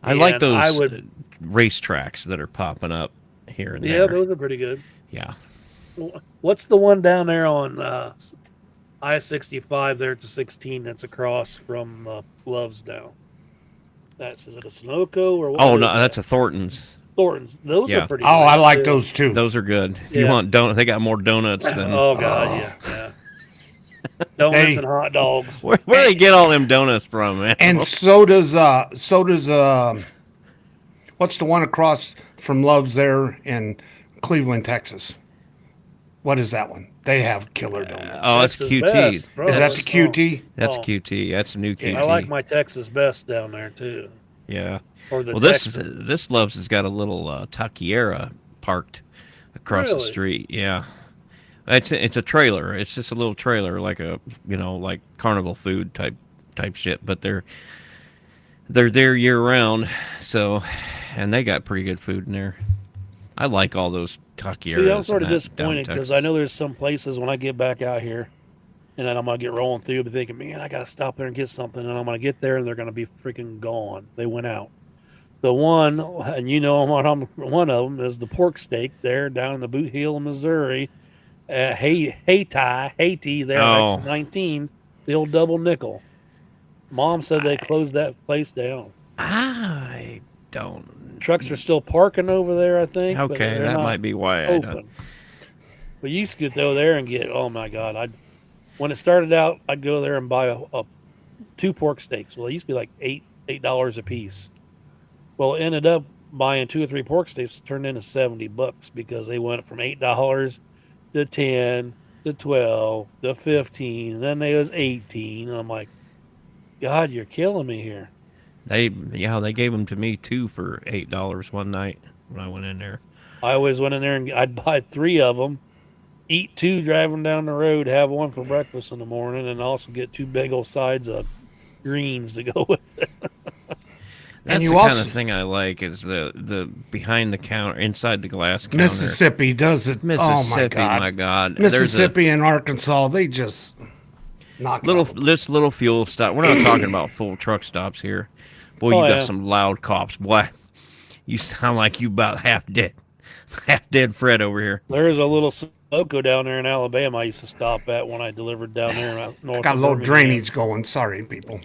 I like And those I would- racetracks that are popping up here and Yeah, there. those are pretty good. Yeah. What's the one down there on I-65 there at the 16 that's across from Love's now? Is it a Sunoco or what? Oh is no, that? that's a Thornton's. Thornton's. Those Yeah. are pretty Oh, I nice, like too. those too. Those are good. You Yeah. want donuts? They got more donuts than. Oh god, yeah. Donuts Hey. and hot dogs. Where do they get all them donuts from, man? And so does what's the one across from Love's there in Cleveland, Texas? What is that one? They have killer donuts. Oh, that's Texas QT. Best, bro. Is that the QT? That's Oh. QT. That's a new QT. I like my Texas Best down there too. Yeah. Or the Well, this Texan. this Love's has got a little taqueria parked across the Really? street. Yeah. It's a trailer. It's just a little trailer, like like carnival food type shit. But they're there year round. So, and they got pretty good food in there. I like all those tuck areas. See, I'm sort of in that disappointed down because Texas. I know there's some places when I get back out here, and then I'm gonna get rolling through, but thinking, man, I gotta stop there and get something, and I'm gonna get there and they're gonna be freaking gone. They went out. The one, and you know what I'm one of them is the pork steak there down in the Boot Heel, Missouri. Haiti there on Oh. exit 19, the old double nickel. Mom said they closed that place down. I don't. Trucks are still parking over there, I think. but Okay, they're that not might be why I don't. open. But you used to go there and get, oh my God. When it started out, I'd go there and buy a 2 pork steaks. Well, they used to be like $8 a piece. Well, it ended up buying 2 or 3 pork steaks turned into $70 because they went from $8 to 10 to 12 to 15, and then they was 18. And I'm like, God, you're killing me here. They gave them to me too for $8 one night when I went in there. I always went in there and I'd buy 3 of them, eat 2 driving down the road, have 1 for breakfast in the morning, and also get 2 big old sides of greens to go with it. That's you the kind also- of thing I like is the behind the counter, inside the glass counter. Mississippi does it. Mississippi, oh my God. Mississippi and Arkansas, they just knock it out. This little fuel stop. We're not talking about full truck stops here. Boy, Oh, you got yeah. some loud cops. Boy, you sound like you about half dead Fred over here. There's a little Sunoco down there in Alabama I used to stop at when I delivered down there in north Got of a little Birmingham. drainage going. Sorry, people.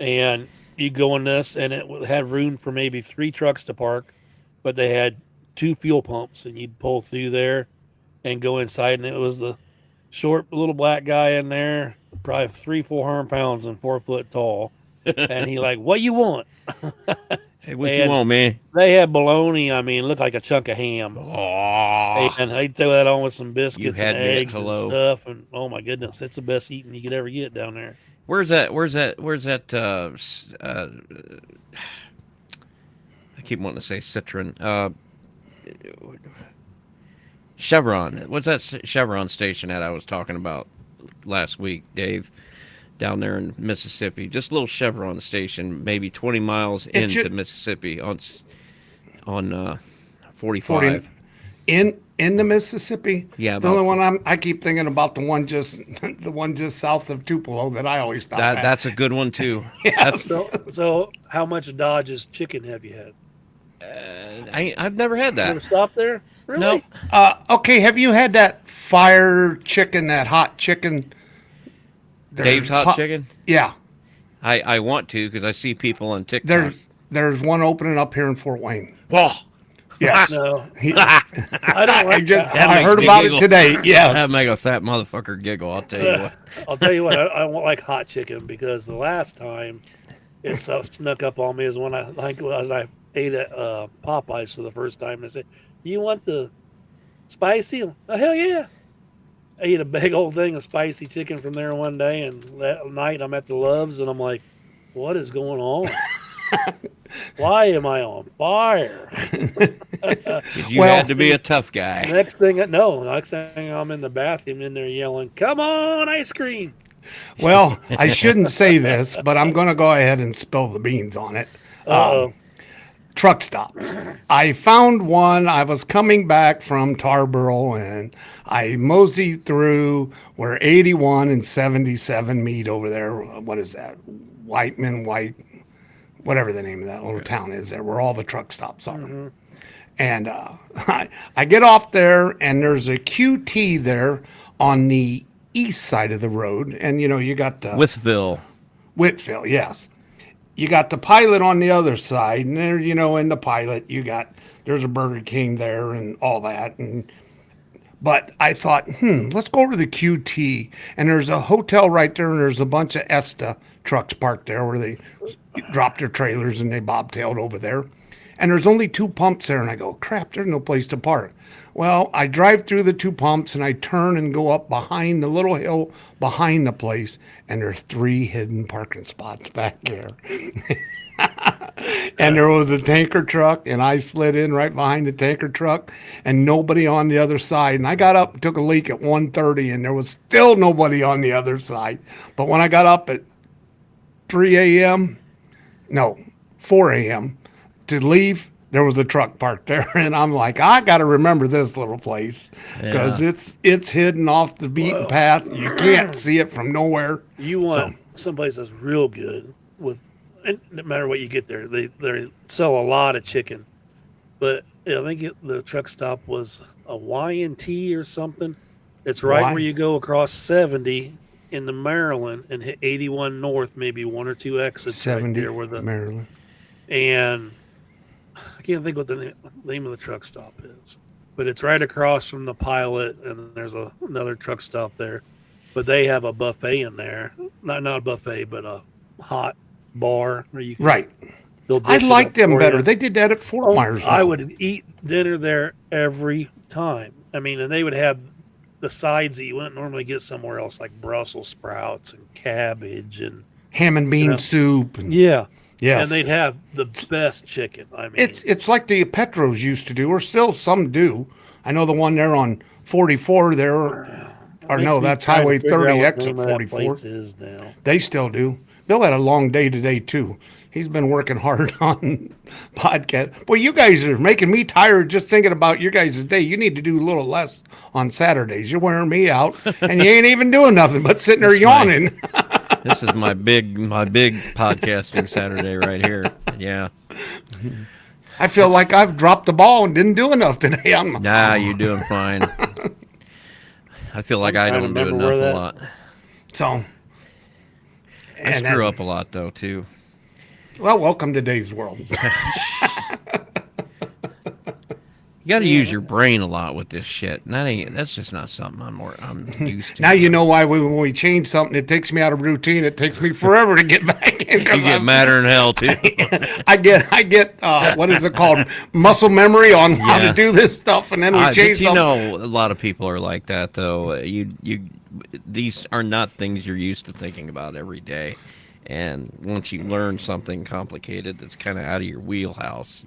And you go in this, and it had room for maybe 3 trucks to park, but they had 2 fuel pumps, and you'd pull through there and go inside, and it was the short little black guy in there, probably 400 pounds and 4 foot tall, and he like, what you want? Hey, what you And- want, man? They had bologna. I mean, it looked like a chunk of ham. Oh, And they'd throw that on with some biscuits had and me at eggs and hello. stuff, and oh my goodness, it's the best eating you could ever get down there. where's that? I keep wanting to say Citron. Chevron. What's that Chevron station that I was talking about last week, Dave? Down there in Mississippi, just a little Chevron station, maybe 20 miles into should- Mississippi on 45. In the Mississippi. Yeah, The only about- one I keep thinking about the one just south of Tupelo that I always stop at. That's a good one too. Yes. So how much Dodge's chicken have you had? I've never had You ever that. stopped there? Really? No. Okay, have you had that fire chicken, that hot chicken? Dave's Hot Chicken. Yeah, I want to because I see people on TikTok. there's one opening up here in Fort Wayne. Whoa. Yes. No, He- I don't like that. That I makes heard me about giggle. it today. That Yes. make a fat motherfucker giggle. I'll tell you what. I'll tell you what, I don't like hot chicken because the last time it snuck up on me is when I ate at Popeyes for the first time. They said, "You want the spicy?" Oh, hell yeah! I ate a big old thing of spicy chicken from there one day, and that night I'm at the Loves, and I'm like, "What is going on? Why am I on fire?" You Well, had to be a tough guy. Next thing I'm in the bathroom in there yelling, "Come on, ice cream!" Well, I shouldn't say this, but I'm going to go ahead and spill the beans on it. Uh-oh. Truck stops. I found one. I was coming back from Tarboro and I moseyed through where 81 and 77 meet over there. What is that? Whatever the name of that little town is there, where all the truck stops are. And I get off there and there's a QT there on the east side of the road. And you got the Withville. Whitfield, yes. You got the Pilot on the other side, and there, in the Pilot, there's a Burger King there and all that. But I thought, let's go over to the QT, and there's a hotel right there, and there's a bunch of ESTA trucks parked there where they drop their trailers and they bobtailed over there. And there's only 2 pumps there, and I go, crap, there's no place to park. Well, I drive through the 2 pumps, and I turn and go up behind the little hill behind the place, and there's 3 hidden parking spots back there. And there was a tanker truck, and I slid in right behind the tanker truck, and nobody on the other side. And I got up and took a leak at 1:30, and there was still nobody on the other side. But when I got up at 4 a.m. to leave, there was a truck parked there, and I'm like, I got to remember this little place because Yeah. it's hidden off the beaten path. You can't see it from nowhere. You want someplace that's real good with, and no matter what you get there, they sell a lot of chicken. But I think the truck stop was a Y&T or something. It's right Why? where you go across 70 into Maryland and hit 81 North, maybe one or two exits right 70 there where the Maryland. and I can't think what the name of the truck stop is, but it's right across from the Pilot, and there's another truck stop there. But they have a buffet in there, not a buffet, but a hot bar where you can Right. they'll I dish it like up them for better. you. They did that at Fort Myers. I now. would eat dinner there every time. I mean, and they would have the sides that you wouldn't normally get somewhere else, like Brussels sprouts and cabbage and ham and bean know. soup. And, yeah. yes. And they'd have the best chicken. I mean, It's like the Petros used to do, or still some do. I know the one there on 44 there, or makes no, me that's trying to Highway figure out 30 what exit name of that 44. place is now. They still do. Bill had a long day today too. He's been working hard on podcast. Boy, you guys are making me tired just thinking about your guys' day. You need to do a little less on Saturdays. You're wearing me out, and you ain't even doing nothing but sitting there That's my- yawning. This is my big podcasting Saturday right here. Yeah. I feel like I've dropped the ball and didn't do enough today. Nah, you're doing fine. I feel like I trying to don't do remember enough where a that- lot. So. I screw up a lot though too. Well, welcome to Dave's world. You got to use your brain a lot with this shit. And that's just not something I'm used to. Now you know why when we change something, it takes me out of routine. It takes me forever to get back in. You get madder than hell too. I get what is it called? Muscle memory on how Yeah. to do this stuff, and then we But change you something. know, a lot of people are like that though. These are not things you're used to thinking about every day. And once you learn something complicated that's kind of out of your wheelhouse,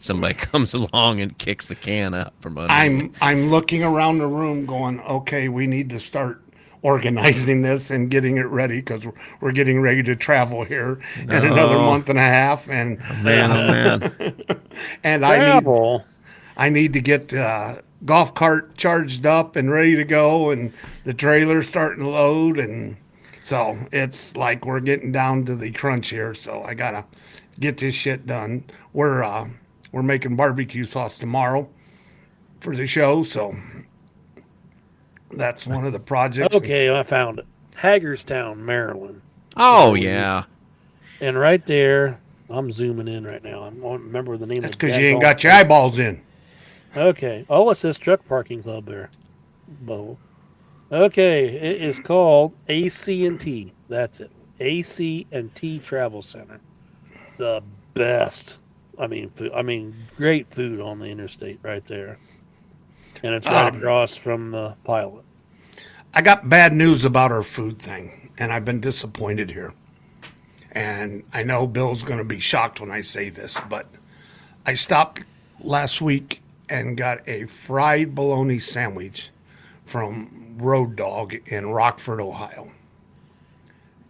somebody comes along and kicks the can out from under you. I'm looking around the room, going, okay, we need to start organizing this and getting it ready because we're getting ready to travel here in another month and a half, and Man, oh man. and Travel. I need to get golf cart charged up and ready to go, and the trailer's starting to load, and so it's like we're getting down to the crunch here. So I gotta get this shit done. We're making barbecue sauce tomorrow for the show, so that's one of the projects. Okay, I found it. Hagerstown, Maryland. Oh yeah. And right there, I'm zooming in right now. I don't remember the name That's of because you ain't got your eyeballs in. Okay. Oh, it says truck parking club there. Bo. Okay, it is called AC&T. That's it. AC&T Travel Center. The best. Great food on the interstate right there. And it's right across from the Pilot. I got bad news about our food thing, and I've been disappointed here. And I know Bill's going to be shocked when I say this, but I stopped last week and got a fried bologna sandwich from Road Dog in Rockford, Ohio.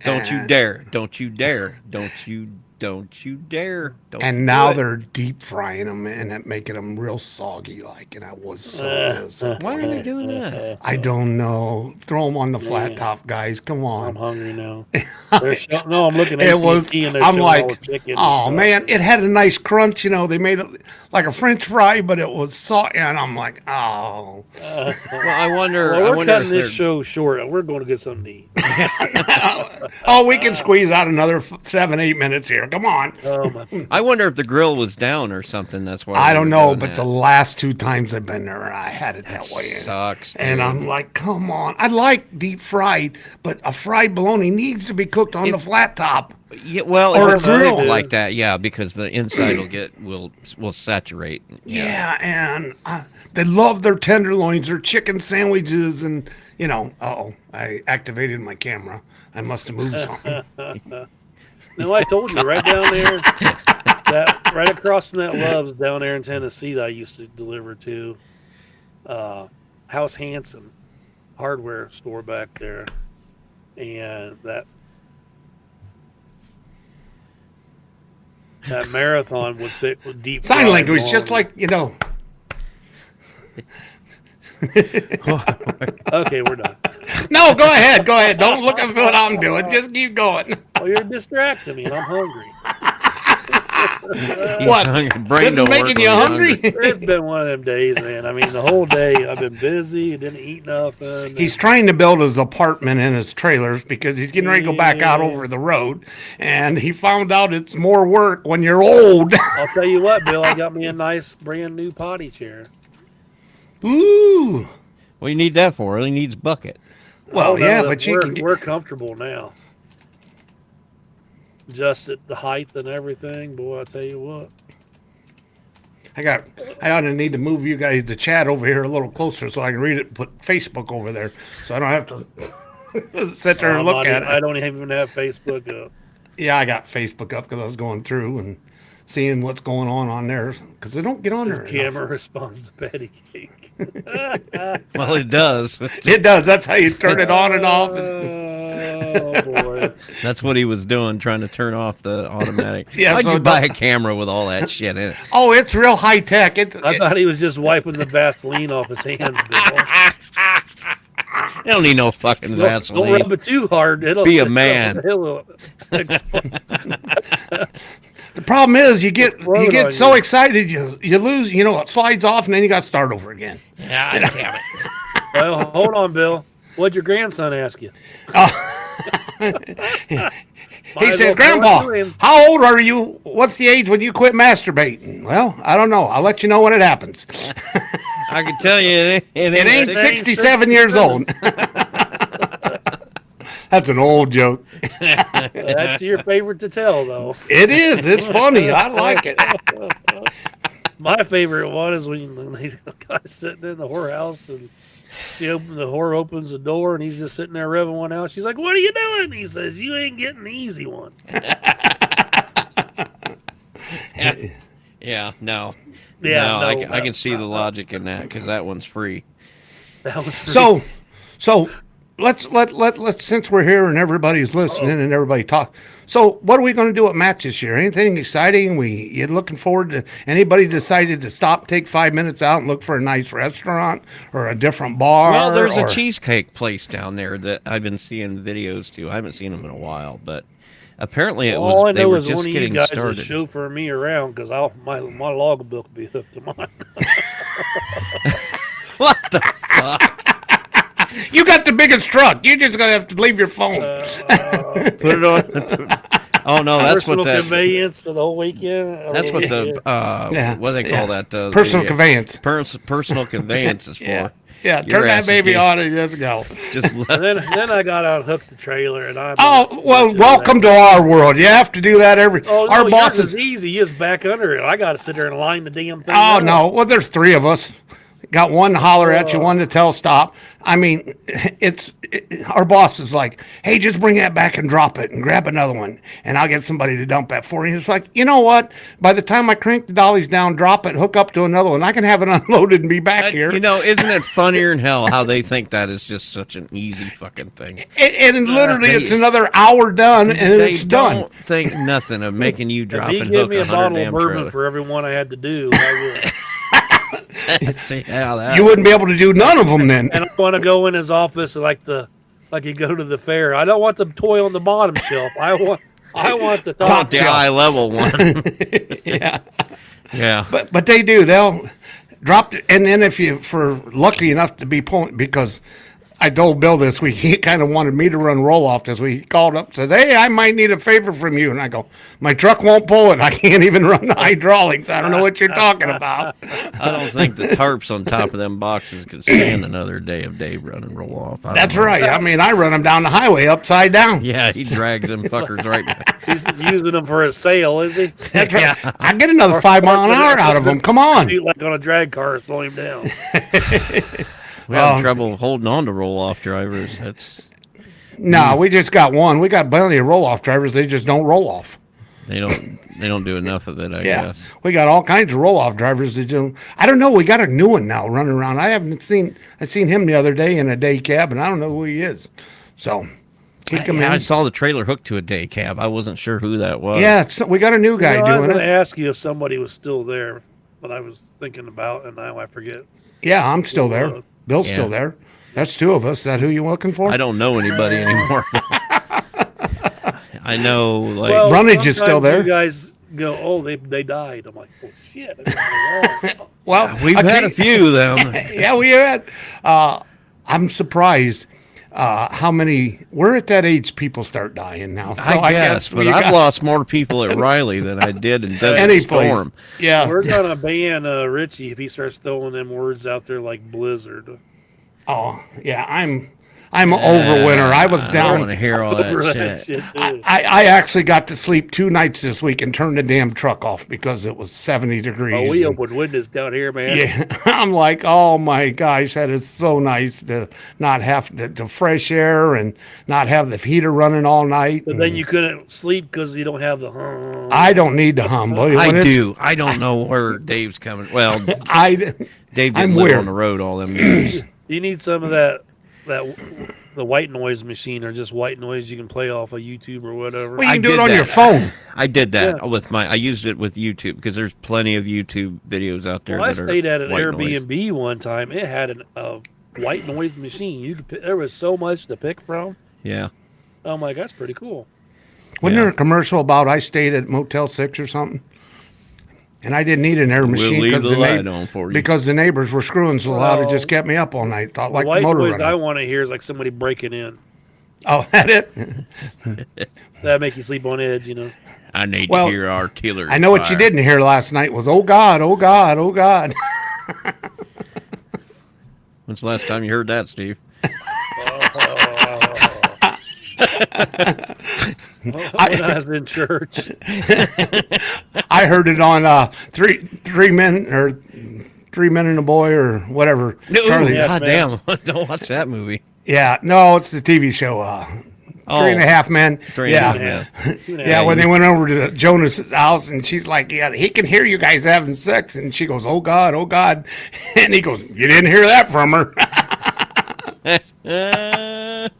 Don't you And- dare. Don't you dare. Don't you dare. Don't And do now it. they're deep frying them and making them real soggy like, and I was so disappointed. Why are they doing that? I don't know. Throw them on the flat top, guys. Come I'm on. hungry now. No, I'm looking at It was. AT&T and they're I'm showing all like, the chicken and oh stuff. man, it had a nice crunch. They made it like a French fry, but it was salt. And I'm like, oh. Well, I wonder. Well, I we're wonder cutting if this they're- show short. We're going to get something to eat. Oh, we can squeeze out another 7-8 minutes here. Come on. Oh, my. I wonder if the grill was down or something. That's why I they don't were know, doing but that. the last 2 times I've been there, I had it that way. Sucks. And dude. I'm like, come on. I like deep fried, but a fried bologna needs to be cooked on the flat top. Yeah, well, Or if a it's grill. cooked like that, yeah, because the inside will saturate. Yeah, and they love their tenderloins, their chicken sandwiches, and I activated my camera. I must have moved something. No, I told you right down there, right across from that Love's down there in Tennessee that I used to deliver to, House Hanson hardware store back there, and that that marathon with deep Sign fried language, laundry. just like, you know. Okay, we're done. No, go ahead. Go ahead. Don't look at what I'm doing. Just keep going. Oh, you're distracting me, and I'm hungry. He's What? hungry. This Brain is don't work making when you you're hungry? It's been one of them days, man. I mean, the whole day I've been busy, didn't eat nothing. He's trying to build his apartment and his trailers because he's getting ready to go back out Yeah. over the road. And he found out it's more work when you're old. I'll tell you what, Bill, I got me a nice brand new potty chair. Ooh. What do you need that for? He needs bucket. Well, Oh, no, yeah, but you we're, can get, we're comfortable now. Just at the height and everything, boy, I tell you what. I ought to need to move you guys the chat over here a little closer so I can read it and put Facebook over there so I don't have to sit there and I'm look not at even- it. I don't even have Facebook up. Yeah, I got Facebook up because I was going through and seeing what's going on there because they don't get on His there. camera responds to patty cake. Well, it does. It does. That's how you turn it on and off. Oh boy! That's what he was doing, trying to turn off the automatic. Yeah, Why'd so you buy a don't- camera with all that shit in it? Oh, it's real high tech. I thought he was just wiping the Vaseline off his hands. Bill. You don't need no fucking Don't Vaseline. rub it too hard. It'll Be a man. It'll explode. The problem is you get Explode on so you. excited you lose. You know, it slides off and then you got to start over again. Yeah, damn it. Well, hold on, Bill. What'd your grandson ask you? He Might as said, well throw it "Grandpa, to him. how old are you? What's the age when you quit masturbating?" Well, I don't know. I'll let you know when it happens. I can tell you, it It ain't ain't 67 years old. That's an old joke. That's your favorite to tell, though. It is. It's funny. I like it. My favorite one is when the guy's sitting in the whorehouse and the whore opens the door and he's just sitting there revving one out. She's like, "What are you doing?" He says, "You ain't getting the easy one." Yeah, no. Yeah, no, no, I can see the logic in that because that one's free. That was free. So let's since we're here and everybody's listening and everybody talk. So what are we going to do at Match this year? Anything exciting? You looking forward to? Anybody decided to stop, take 5 minutes out, and look for a nice restaurant or a different bar? Well, there's or- a cheesecake place down there that I've been seeing videos to. I haven't seen them in a while, but apparently it all I was they know were is one just of you getting guys started. is chauffeuring me around because my logbook will be hooked to mine. What the fuck? You got the biggest truck. You're just gonna have to leave your phone. Put it on. Oh no, that's Personal what that. conveyance for the whole weekend. That's what the Yeah. what do they call that? Personal conveyance. Personal conveyance is for. Yeah. Yeah, Your turn that ass is baby getting- on and just go. Just let, Then I got out, hooked the trailer, and I. Oh well, welcome to our world. You have to do that every. Oh, our no, bosses. yours is easy. You just back under it. I got to sit there and line the damn thing. Oh up. no! Well, there's three of us. Got one to holler at you, one to tell stop. I mean, our boss is like, "Hey, just bring that back and drop it, and grab another one, and I'll get somebody to dump that for you." It's like, you know what? By the time I crank the dollies down, drop it, hook up to another one, I can have it unloaded and be back here. you know, isn't it funnier in hell how they think that is just such an easy fucking thing? And literally, They- it's another hour done, and They it's done. don't think nothing of making you drop If he and gave hook me a a 100 bottle of damn bourbon trailer. for every one I had to do, I would. See how that. You wouldn't be able to do none of them then. And I want to go in his office like you go to the fair. I don't want the toy on the bottom shelf. I want the top the shelf. eye level one. Yeah. Yeah. But they do. They'll drop it, and then if you for lucky enough to be pulling, because I told Bill this week, he kind of wanted me to run roll off this week. He called up and said, "Hey, I might need a favor from you." And I go, "My truck won't pull it. I can't even run the hydraulics. I don't know what you're talking about." I don't think the tarps on top of them boxes could stand another day of Dave run and roll off. I don't That's know. right. I mean, I run them down the highway upside down. Yeah, he drags them fuckers right back. He's using them for a sail, is he? That's right. I get another 5 mile an hour out of them. Come on. Shoot like on a drag car, slow him down. We have Oh. trouble holding on to roll off drivers. That's No, we just got one. We got plenty of roll off drivers. They just don't roll off. they don't do enough of it, I Yeah, guess. we got all kinds of roll-off drivers that do. I don't know. We got a new one now running around. I seen him the other day in a day cab, and I don't know who he is. So, Kick him I in. saw the trailer hooked to a day cab. I wasn't sure who that was. Yeah, we got a new guy I was doing going to it. ask you if somebody was still there, but I was thinking about, and now I forget. Yeah, I'm still there. Bill's Yeah. still there. That's two of us. Is that who you're looking for? I don't know anybody anymore. I know, like, Well, Runnage is still sometimes there. You guys go, oh, they died. I'm like, oh shit. Well, we've had a few of them. Yeah, we had. I'm surprised how many. We're at that age people start dying now. So I guess, but we I've got lost more people at Riley than I did in Desert any place. Storm. Yeah. We're gonna ban Richie if he starts throwing them words out there like Blizzard. Oh, yeah. I'm over winter. I was I don't down. want to hear all that Over shit. that shit, too. I actually got to sleep 2 nights this week and turned the damn truck off because it was 70 degrees. Oh, we and- opened windows down here, man. Yeah, I'm like, oh my gosh, that is so nice to not have the fresh air and not have the heater running all night. But then you couldn't sleep because you don't have the hum. I don't need to hum. Boy, I when it's- do. I don't know where Dave's coming. Well, I Dave I'm didn't live weird. on the road all them years. You need some of that the white noise machine or just white noise you can play off of YouTube or whatever. well, you I can do it did on that. your phone. I did that Yeah. with I used it with YouTube because there's plenty of YouTube videos out there. Well, I that are stayed at an white noise. Airbnb one time. It had a white noise machine. You could there was so much to pick from. Yeah. I'm like, that's pretty cool. Wasn't Yeah. there a commercial about I stayed at Motel 6 or something? And I didn't need an air We'll machine leave because the light on for you. because the neighbors were screwing so loud it Well, just kept me up all night. Thought like the white motor noise I running. want to hear is like somebody breaking in. Oh, that it? That make you sleep on edge, you know. I need Well, to hear artillery. I know what you fire. didn't hear last night was, oh God, oh God, oh God. When's the last time you heard that, Steve? When I was in church. I heard it on three men and a boy or whatever. No, Charlie- Yeah. goddamn! Don't watch that movie. Yeah, no, it's the TV show. Three and a Half Men. Three and a yeah, Half Men. yeah. When they went over to Jonas's house, and she's like, "Yeah, he can hear you guys having sex," and she goes, "Oh God, oh God," and he goes, "You didn't hear that from her."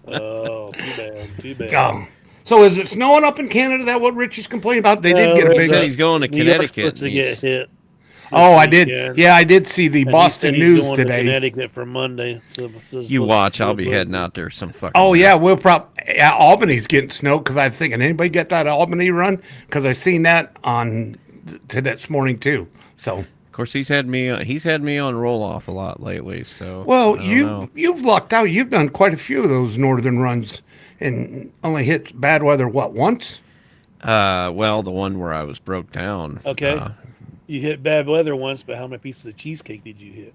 Oh, too bad. Too bad. Oh. So is it snowing up in Canada? That what Richie's complaining about? They did get a No, He big. said he's going to New York's Connecticut. supposed to get hit. Oh, I did. weekend. Yeah, I did see the And he Boston said he's News going to today. Connecticut for Monday. So You watch. I'll be heading out there some fucking. Oh yeah, we'll probably. Yeah, Albany's getting snow because I'm thinking anybody get that Albany run because I seen that on to this morning too. So Of course, he's had me on roll off a lot lately. So well, I don't know. you've lucked out. You've done quite a few of those northern runs and only hit bad weather once. Well, the one where I was broke down. Okay. You hit bad weather once, but how many pieces of cheesecake did you hit?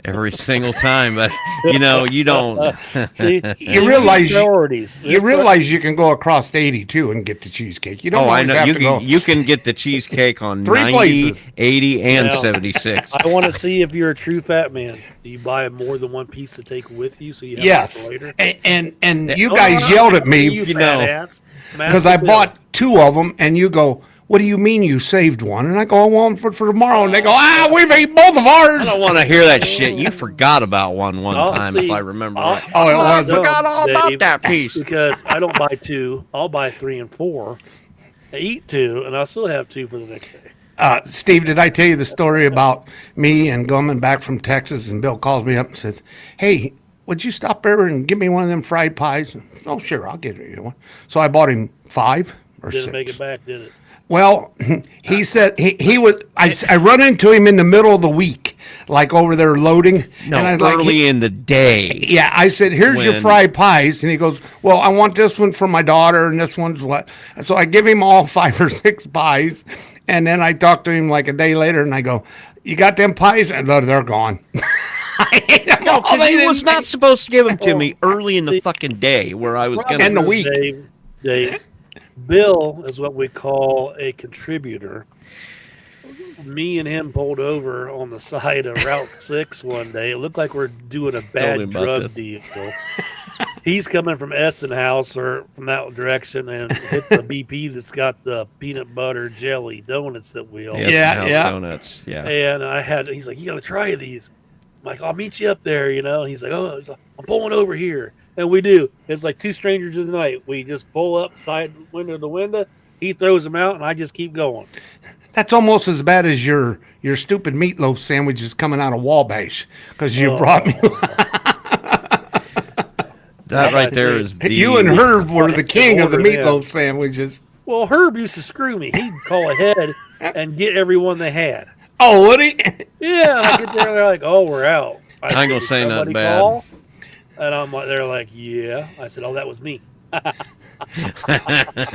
Every single time, but you don't. See, You realize priorities. You realize you can go across 82 and get the cheesecake. You don't Oh, I always know. have You to go. can get the cheesecake on Three 90, places. 80, and Now, 76. I want to see if you're a true fat man. Do you buy more than one piece to take with you so you have it Yes, for later? and you guys yelled at me You know, fat ass. because I Master bought 2 of them, and you go, "What do you mean you saved one?" And I go, "I want one for tomorrow." And they go, we've ate both of ours." I don't want to hear that shit. You forgot about one Oh, time, see, if I remember I'll- right. Oh, it I was. forgot all Dave, about that piece. because I don't buy 2. I'll buy 3 and 4. I eat 2, and I'll still have 2 for the next day. Steve, did I tell you the story about me and coming back from Texas? And Bill calls me up and says, "Hey, would you stop there and give me one of them fried pies?" Oh, sure, I'll get you one. So I bought him 5 or Didn't 6. make it back, did it? Well, he said he was. I run into him in the middle of the week, like over there loading. No, and I was like, early in the day. yeah, I said, "Here's your When- fried pies," and he goes, "Well, I want this one for my daughter, and this one's what." And so I give him all 5 or 6 pies, and then I talk to him like a day later, and I go, "You got them pies?" And they're gone. No, because he was not supposed to give them to me early in the fucking day where I was going And the to. week. Dave, Bill is what we call a contributor. Me and him pulled over on the side of Route 6 one day. It looked like we're doing a Told bad him about drug this. deal. He's coming from Essenhouse or from that direction and hit the BP that's got the peanut butter jelly donuts that we all Yes, Yeah, House yeah. Donuts. Yeah. And he's like, "You got to try these." like, I'll meet you up there, And he's like, oh, I'm pulling over here. And we do. It's like two strangers in the night. We just pull up side window to window. He throws them out, and I just keep going. That's almost as bad as your stupid meatloaf sandwiches coming out of Wabash because you brought me. That right there is You and Herb were the king of the Order them. meatloaf sandwiches. Well, Herb used to screw me. He'd call ahead and get everyone they had. Oh, would he? Yeah, and I get there, and they're like, oh, we're out. I ain't gonna said, say "Did nothing somebody bad." call?" And I'm like, they're like, yeah. I said, oh, that was me.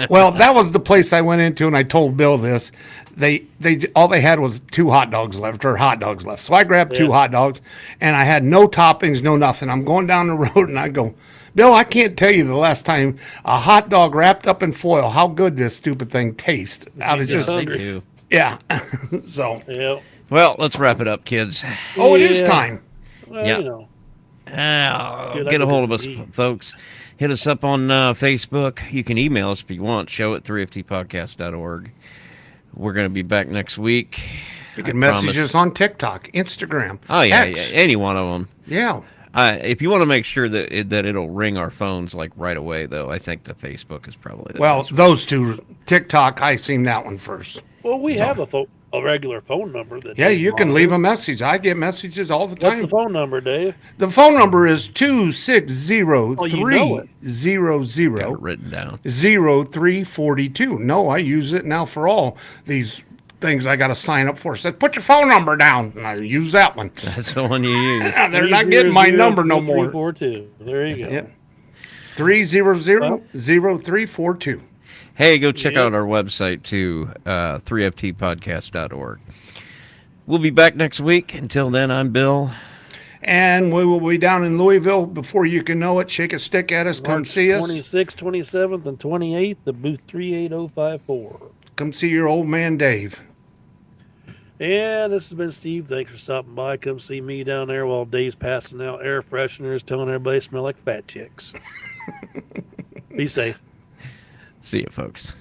Well, that was the place I went into, and I told Bill this. They all they had was 2 hot dogs left. So I grabbed 2 Yeah. hot dogs, and I had no toppings, no nothing. I'm going down the road, and I go, Bill, I can't tell you the last time a hot dog wrapped up in foil, how good this stupid thing tastes. I was Jesus. just, They hungry. do. yeah. So, Yeah. Well, let's wrap it up, kids. oh, it is Yeah. time. Well, Yeah. Dude, I Get a could hold of do us, the beat. folks. Hit us up on Facebook. You can email us if you want. show@3ftpodcast.org. We're going to be back next week. You can I message promise. us on TikTok, Instagram. Oh, yeah, X. yeah. Any one of them. Yeah. If you want to make sure that it'll ring our phones like right away, though, I think the Facebook is probably the Well, best. those 2, TikTok, I seen that one first. Well, we have a regular phone number. That Yeah, Dave you can monitors. leave a message. I get messages all the What's time. the phone number, Dave? The phone number is 260 Oh, you know it. 300 Got it written down. 0342. No, I use it now for all these things I got to sign up for. It said, put your phone number down. And I use that one. That's the one you use. They're not getting my number no more. 342. There you go. Yeah. 300-0342. Hey, go check Yeah. out our website, too, 3ftpodcast.org. We'll be back next week. Until then, I'm Bill. And we will be down in Louisville before you can know it. Shake a stick at us. Come March see us. 26th, 27th, and 28th, the booth 38054. Come see your old man Dave. Yeah, this has been Steve. Thanks for stopping by. Come see me down there while Dave's passing out air fresheners, telling everybody they smell like fat chicks. Be safe. See you, folks.